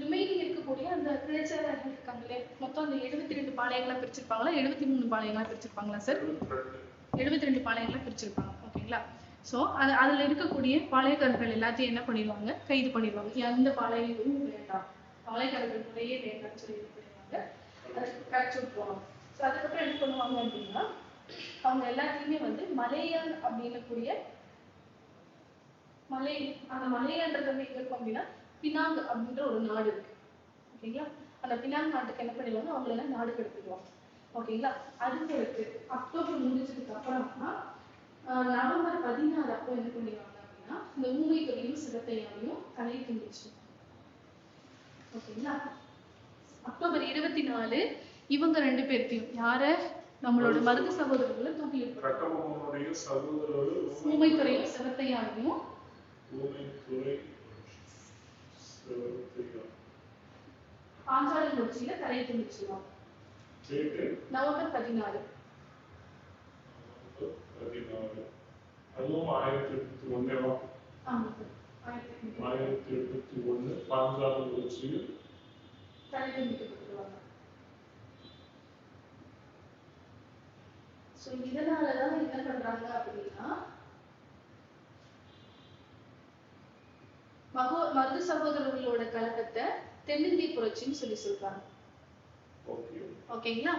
ரிமைனிங் இருக்கக்கூடிய அந்த கிளைச்சேரர்கள் இருக்காங்களே, மொத்தம் அந்த 72 பாளையங்களா பிரிச்சிருப்பாங்களா, 73 பாளையங்களா பிரிச்சிருப்பாங்களா சார்? 72 பாளையங்களா பிரிச்சிருப்பாங்க. ஓகேங்களா? ஸோ அதுல இருக்கக்கூடிய பாளையக்காரர்கள் எல்லாத்தையும் என்ன பண்ணிடுவாங்க, கைது பண்ணிடுவாங்க. எந்த பாளையமும் வேண்டாம், பாளையக்காரர்கள் முறையே வேண்டாம்னு சொல்லி என்ன பண்ணிடுவாங்க, அதை கரைச்சி விட்டுருவாங்க. ஸோ அதுக்கப்புறம் என்ன பண்ணுவாங்க அப்படின்னா, அவங்க எல்லாத்தையுமே வந்து மலையான் அப்படின்னக்கூடிய அந்த மலையான்றது வந்து எங்க இருக்கும் அப்படின்னா, பினாங் அப்படின்ற ஒரு நாடு இருக்கு. ஓகேங்களா? அந்த பினாங் நாட்டுக்கு என்ன பண்ணிடுவாங்க, அவங்களை எல்லாம் நாடு கடத்திடுவாங்க. ஓகேங்களா? அதுக்கு அக்டோபர் முடிஞ்சதுக்கு அப்புறமா நவம்பர் 16 அப்போ என்ன பண்ணிடுவாங்க அப்படின்னா, இந்த ஊமைத்துறையும் சிவத்தையாவையும் தலையை துண்டிச்சு. ஓகேங்களா? அக்டோபர் 24 இவங்க 2 பேர்த்தையும், யார, நம்மளோட மருது சகோதரர்களை தூக்கிலிட்டு ஊமைத்துறையும் சிவத்தையாவையும் பாஞ்சாலங்குறிச்சியில தலையை துண்டிச்சிருவாங்க. நவம்பர் 16. அதுவும் 1801. ஆமா, 1801 பாஞ்சாலங்குறிச்சியில் தலை துண்டிக்கப்பட்டுருவாங்க. ஸோ இதனாலதான் என்ன பண்றாங்க அப்படின்னா, மருது சகோதரர்களோட கழகத்தை தென்னிந்திய புரட்சின்னு சொல்லி சொல்றாங்க. ஓகேங்களா?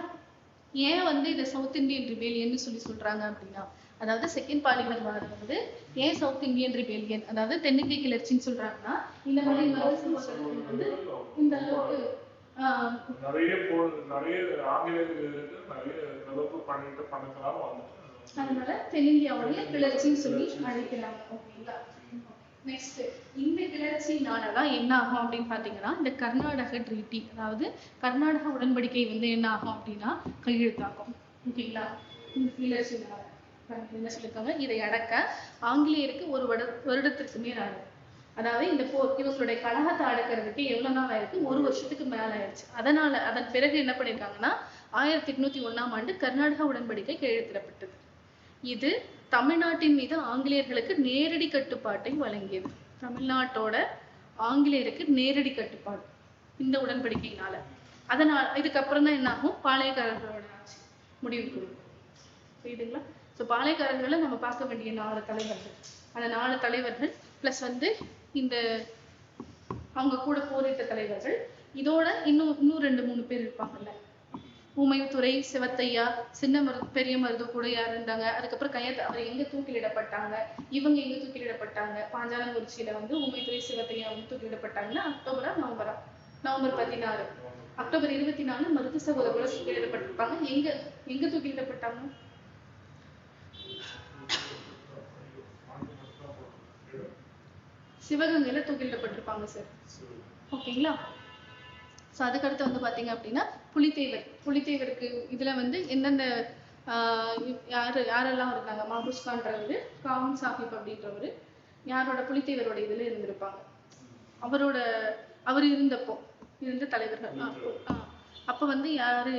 ஏன் வந்து இதை சவுத் இந்தியன் ரிபேலியன் சொல்லி சொல்றாங்க அப்படின்னா, அதாவது செகண்ட் பார்லிமெண்ட் வாரம் வந்து ஏன் சவுத் இந்தியன் ரிபேலியன், அதாவது தென்னிந்திய கிளர்ச்சின்னு சொல்றாங்கன்னா, இந்த மாதிரி மருது சகோதரர்கள் வந்து இந்த அளவுக்கு நிறைய ஆங்கிலேயர்களுக்கு நிறைய அளவுக்கு பண்ணிட்டு பண்ணதுனால வந்து அதனால தென்னிந்தியாவுடைய கிளர்ச்சின்னு சொல்லி அழைக்கிறாங்க. ஓகேங்களா? நெக்ஸ்ட், இந்த கிளர்ச்சினாலதான் என்ன ஆகும் அப்படின்னு பாத்தீங்கன்னா, இந்த கர்நாடக ட்ரீட்டி, அதாவது கர்நாடக உடன்படிக்கை வந்து என்ன ஆகும் அப்படின்னா கையெழுத்தாகும். ஓகேங்களா? இந்த கிளர்ச்சினால என்ன சொல்லிருக்காங்க, இதை அடக்க ஆங்கிலேயருக்கு ஒரு வருடத்திற்கு மேல் ஆகும். அதாவது இந்த இவங்களுடைய கழகத்தை அடக்கிறதுக்கு எவ்வளவு நாள் ஆயிருக்கு, 1 வருஷத்துக்கு மேல ஆயிடுச்சு. அதன் பிறகு என்ன பண்ணிருக்காங்கன்னா, 1801 கர்நாடக உடன்படிக்கை கையெழுத்திடப்பட்டது. இது தமிழ்நாட்டின் மீது ஆங்கிலேயர்களுக்கு நேரடி கட்டுப்பாட்டை வழங்கியது. தமிழ்நாட்டோட ஆங்கிலேயருக்கு நேரடி கட்டுப்பாடு இந்த உடன்படிக்கையினால. இதுக்கப்புறம் தான் என்ன ஆகும், பாளையக்காரர்களோட ஆட்சி முடிவுக்கு வரும். புரியுதுங்களா? ஸோ பாளையக்காரர்களை நம்ம பார்க்க வேண்டிய 4 தலைவர்கள், அந்த 4 தலைவர்கள் பிளஸ் வந்து இந்த அவங்க கூட போரிட்ட தலைவர்கள், இதோட இன்னும் 2-3 பேர் இருப்பாங்கல்ல, ஊமைத்துறை, சிவத்தையா, பெரிய மருது கூட யார் இருந்தாங்க, அதுக்கப்புறம் அவர் எங்க தூக்கிலிடப்பட்டாங்க, இவங்க எங்க தூக்கிலிடப்பட்டாங்க, பாஞ்சாலங்குறிச்சியில வந்து ஊமைத்துறை, சிவத்தையா வந்து தூக்கிலிடப்பட்டாங்கன்னா அக்டோபரா நவம்பரா? நவம்பர் 16. அக்டோபர் 24 மருது சகோதரர்கள் தூக்கிலிடப்பட்டிருப்பாங்க. எங்க தூக்கிலிடப்பட்டாங்க? சிவகங்கையில தூக்கிலிடப்பட்டிருப்பாங்க சார். ஓகேங்களா? ஸோ அதுக்கடுத்து வந்து பாத்தீங்க அப்படின்னா புலித்தேவருக்கு இதுல வந்து எந்தெந்த யாரெல்லாம் இருந்தாங்க, மஹபூஸ் கான்றவரு, கான் சாஹிப் அப்படின்றவரு யாரோட புலித்தேவரோட இதுல இருந்திருப்பாங்க. அவர் இருந்த தலைவர்கள். அப்ப வந்து யாரு,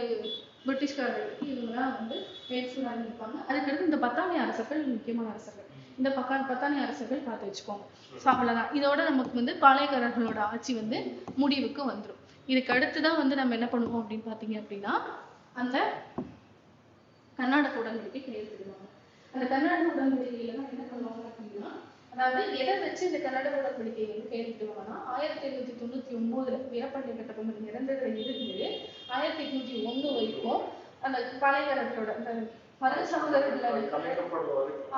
பிரிட்டிஷ்காரர்களுக்கு இவங்கதான் வந்து வேட்புலா இருந்திருப்பாங்க. அதுக்கடுத்து இந்த பத்தானிய அரசர்கள் முக்கியமான அரசர்கள். இந்த பத்தானிய அரசர்கள் பார்த்து வச்சுக்கோங்க. அவ்வளவுதான். இதோட நமக்கு வந்து பாளையக்காரர்களோட ஆட்சி வந்து முடிவுக்கு வந்துடும். இதுக்கு அடுத்துதான் வந்து நம்ம என்ன பண்ணுவோம் அப்படின்னு பாத்தீங்க அப்படின்னா, அந்த கர்நாடக உடன்படிக்கை கையெழுத்திடுவாங்க. அந்த கர்நாடக உடன்படிக்கையில தான் என்ன பண்ணுவாங்க அப்படின்னா, அதாவது எதை வச்சு இந்த கர்நாடக உடன்படிக்கை வந்து கையெழுத்திடுவாங்கன்னா, 1899 வீரபாண்டிய கட்டபொம்மன் இறந்ததுல இருந்து 1801 வரைக்கும் அந்த பாளையக்காரர்களோட அந்த மருது சகோதரர்கள்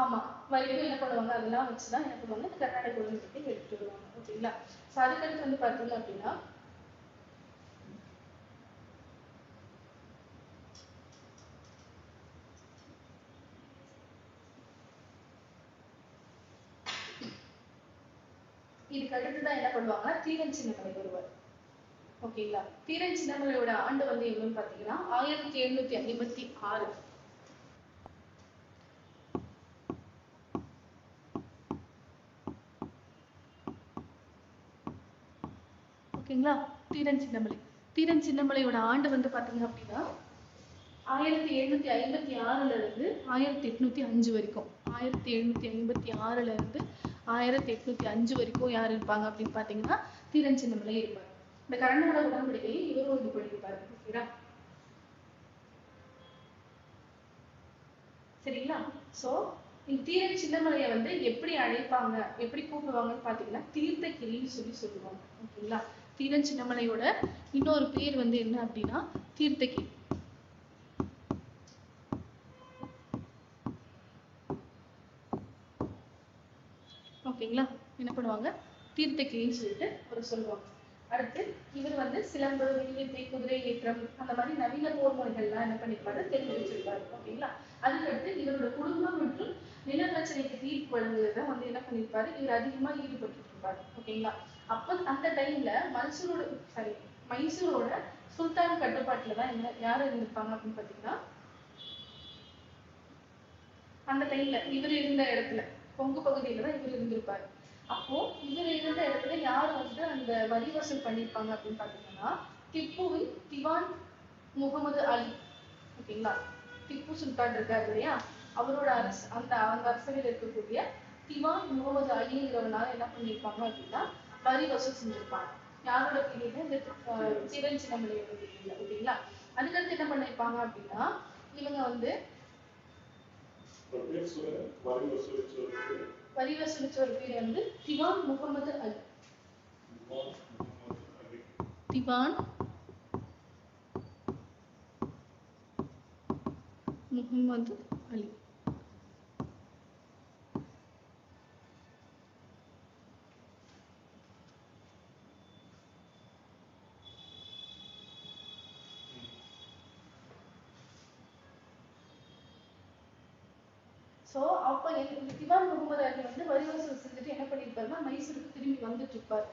ஆமா வரைக்கும் என்ன பண்ணுவாங்க, அதெல்லாம் வச்சுதான் என்ன பண்ணுவாங்க, கர்நாடக உடன்படிக்கை கையெழுத்திடுவாங்க. ஓகேங்களா? ஸோ அதுக்கடுத்து வந்து பார்த்தீங்க அப்படின்னா, இதுக்கு அடுத்துதான் என்ன பண்ணுவாங்க, தீரன் சின்னமலை வருவார். ஓகேங்களா? தீரன் சின்னமலையோட ஆண்டு வந்து எவ்வளவுன்னு பாத்தீங்கன்னா 1756. ஓகேங்களா? தீரன் சின்னமலையோட ஆண்டு வந்து பாத்தீங்க அப்படின்னா 1756 இருந்து 1805 வரைக்கும் 1756 இருந்து 1805 வரைக்கும் யார் இருப்பாங்க அப்படின்னு பாத்தீங்கன்னா தீரன் சின்னமலை இருப்பார். இந்த கர்நாடக உடன்படிக்கையை இவரும் இது பண்ணியிருப்பாரு. ஓகேங்களா? சரிங்களா? சோ இந்த தீரன் சின்னமலையை வந்து எப்படி அழைப்பாங்க, எப்படி கூப்பிடுவாங்கன்னு பாத்தீங்கன்னா தீர்த்தகிரின்னு சொல்லுவாங்க. ஓகேங்களா? தீரன் சின்னமலையோட இன்னொரு பேர் வந்து என்ன அப்படின்னா தீர்த்தகிரி. ஓகேங்களா? என்ன பண்ணுவாங்க, தீர்த்தகிரின்னு சொல்லிட்டு ஒரு சொல்லுவாங்க. அடுத்து இவர் வந்து சிலம்பு, வில்வித்தை, குதிரை ஏற்றம் அந்த மாதிரி நவீன போர் முறைகள்லாம் என்ன பண்ணிருப்பாரு, தெரிஞ்சு வச்சிருப்பாரு. ஓகேங்களா? அதுக்கடுத்து இவரோட குடும்பம் மற்றும் நில பிரச்சனைக்கு தீர்ப்பு வழங்குறத வந்து என்ன பண்ணிருப்பாரு, இவர் அதிகமா ஈடுபட்டு இருப்பாரு. ஓகேங்களா? அப்ப அந்த டைம்ல மைசூரோட சுல்தான் கட்டுப்பாட்டுலதான் என்ன யாரு இருந்திருப்பாங்க அப்படின்னு பாத்தீங்கன்னா, அந்த டைம்ல இவர் இருந்த இடத்துல கொங்கு பகுதியில தான் இவர் இருந்திருப்பாரு. அப்போ இவர் இருந்த இடத்துல யார் வந்து அந்த வரி வசூல் பண்ணிருப்பாங்க அப்படின்னு பாத்தீங்கன்னா திப்புவின் திவான் முகமது அலி. ஓகேங்களா? திப்பு சுல்தான் இருக்காரு இல்லையா, அவரோட அந்த அரசவையில் இருக்கக்கூடிய திவான் முகமது அலிங்கிறவனால என்ன பண்ணிருப்பாங்க அப்படின்னா வரி வசூல் செஞ்சிருப்பாங்க. யாரோட பீரியட்ல, இந்த தீரன் சின்னமலையோட பீரியட்ல. ஓகேங்களா? அதுக்கடுத்து என்ன பண்ணிருப்பாங்க அப்படின்னா இவங்க வந்து வரி வசூலிச்ச ஒரு பேர் வந்து திவான் முகமது அலி. திவான் முகமது அலி. சோ அப்ப திவான் முகமது அலி வந்து வரி வசூல் செஞ்சுட்டு என்ன பண்ணிருப்பாருன்னா மைசூருக்கு திரும்பி வந்துட்டு இருப்பாரு.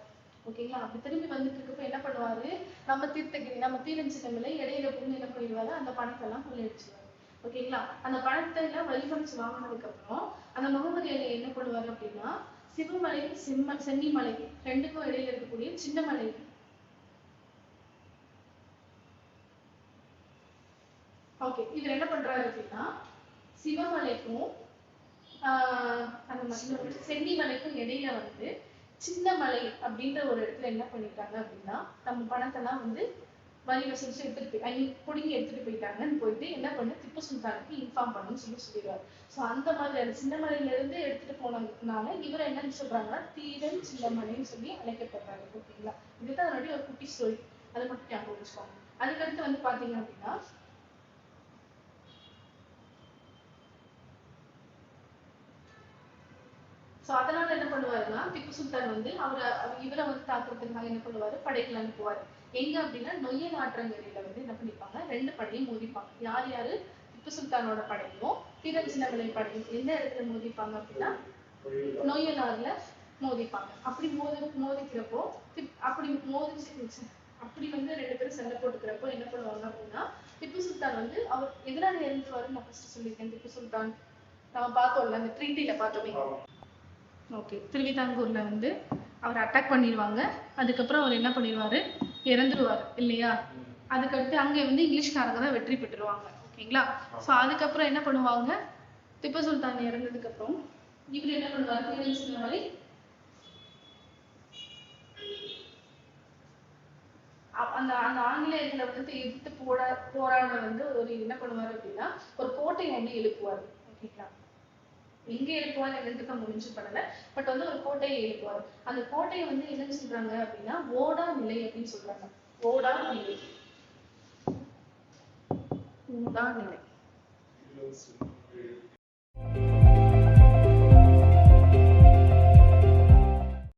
ஓகேங்களா? அப்படி திரும்பி வந்துட்டு இருக்கப்ப என்ன பண்ணுவாரு, நம்ம தீரன் சின்னமலை இடையில புரிஞ்சு என்ன பண்ணிடுவாரு, அந்த பணத்தை எல்லாம் கொள்ளையடிச்சிருவாரு. ஓகேங்களா? அந்த பணத்தை எல்லாம் வரி பறிச்சு வாங்கினதுக்கு அப்புறம் அந்த முகமது அலி என்ன பண்ணுவாரு அப்படின்னா சிவமலை சென்னிமலை ரெண்டுக்கும் இடையில இருக்கக்கூடிய சின்னமலை. ஓகே, இவர் என்ன பண்றாரு அப்படின்னா சிவமலைக்கும் அந்த சென்னிமலைக்கும் இடையில வந்து சின்னமலை அப்படின்ற ஒரு இடத்துல என்ன பண்ணிட்டாங்க அப்படின்னா நம்ம பணத்தெல்லாம் வந்து வரி வசூலிச்சு புடுங்கி எடுத்துட்டு போயிட்டாங்கன்னு போயிட்டு என்ன பண்ணு திப்பு சுல்தானுக்கு இன்ஃபார்ம் பண்ணுன்னு சொல்லிடுவாரு. சோ அந்த மாதிரி அந்த சின்னமலையில இருந்து எடுத்துட்டு போனதுனால இவர் என்னன்னு சொல்றாங்கன்னா தீரன் சின்னமலைன்னு சொல்லி அழைக்கப்படுறாரு. ஓகேங்களா? இதுதான் அதனுடைய ஒரு குட்டி ஸ்டோரி, அதை மட்டும் ஞாபகம் வச்சுக்கோங்க. அதுக்கடுத்து வந்து பாத்தீங்க அப்படின்னா சோ அதனால என்ன பண்ணுவாருன்னா திப்பு சுல்தான் வந்து இவரை வந்து தாக்குறதுக்காக என்ன பண்ணுவாரு, படைகள் அனுப்புவாரு. எங்க அப்படின்னா நொய்யல் ஆற்றங்கரையில வந்து என்ன பண்ணிப்பாங்க, ரெண்டு படையும் மோதிப்பாங்க. யார் யாரு, திப்பு சுல்தானோட படையும் தீரன் சின்னமலை படையும் எந்த இடத்துல மோதிப்பாங்க அப்படின்னா நொய்யல் ஆறுல மோதிப்பாங்க. அப்படி மோதிக்கிறப்போ அப்படி வந்து ரெண்டு பேரும் சண்டை போட்டுக்கிறப்போ என்ன பண்ணுவாங்க அப்படின்னா திப்பு சுல்தான் வந்து அவர் எதனால இறந்துருவாருன்னு நான் ஃபர்ஸ்ட் சொல்லியிருக்கேன். திப்பு சுல்தான் நம்ம பார்த்தோம்ல அந்த ட்ரீட்டில பார்த்தோமே. ஓகே, திருவிதாங்கூர்ல வந்து அவர் அட்டாக் பண்ணிடுவாங்க. அதுக்கப்புறம் அவர் என்ன பண்ணிடுவாரு, இறந்துருவாரு இல்லையா? அதுக்கடுத்து அங்கே வந்து இங்கிலீஷ்காரங்க தான் வெற்றி பெற்றுருவாங்க. ஓகேங்களா? ஸோ அதுக்கப்புறம் என்ன பண்ணுவாங்க, திப்பு சுல்தான் இறந்ததுக்கு அப்புறம் இவர் என்ன பண்ணுவாரு, தீரன் சின்னமலை அந்த ஆங்கிலேயர்களை வந்து எதிர்த்து போராட வந்து ஒரு என்ன பண்ணுவாரு அப்படின்னா ஒரு கோட்டையை வந்து எழுப்புவாரு. ஓகேங்களா? எங்க எழுப்புவார் என்னன்னு முடிஞ்சு பண்ணல, பட் வந்து ஒரு கோட்டையை எழுப்புவார். அந்த கோட்டையை வந்து என்னன்னு சொல்றாங்க அப்படின்னா ஓடா நிலை அப்படின்னு சொல்றாங்க. ஓடா நிலை. ஓடா நிலை.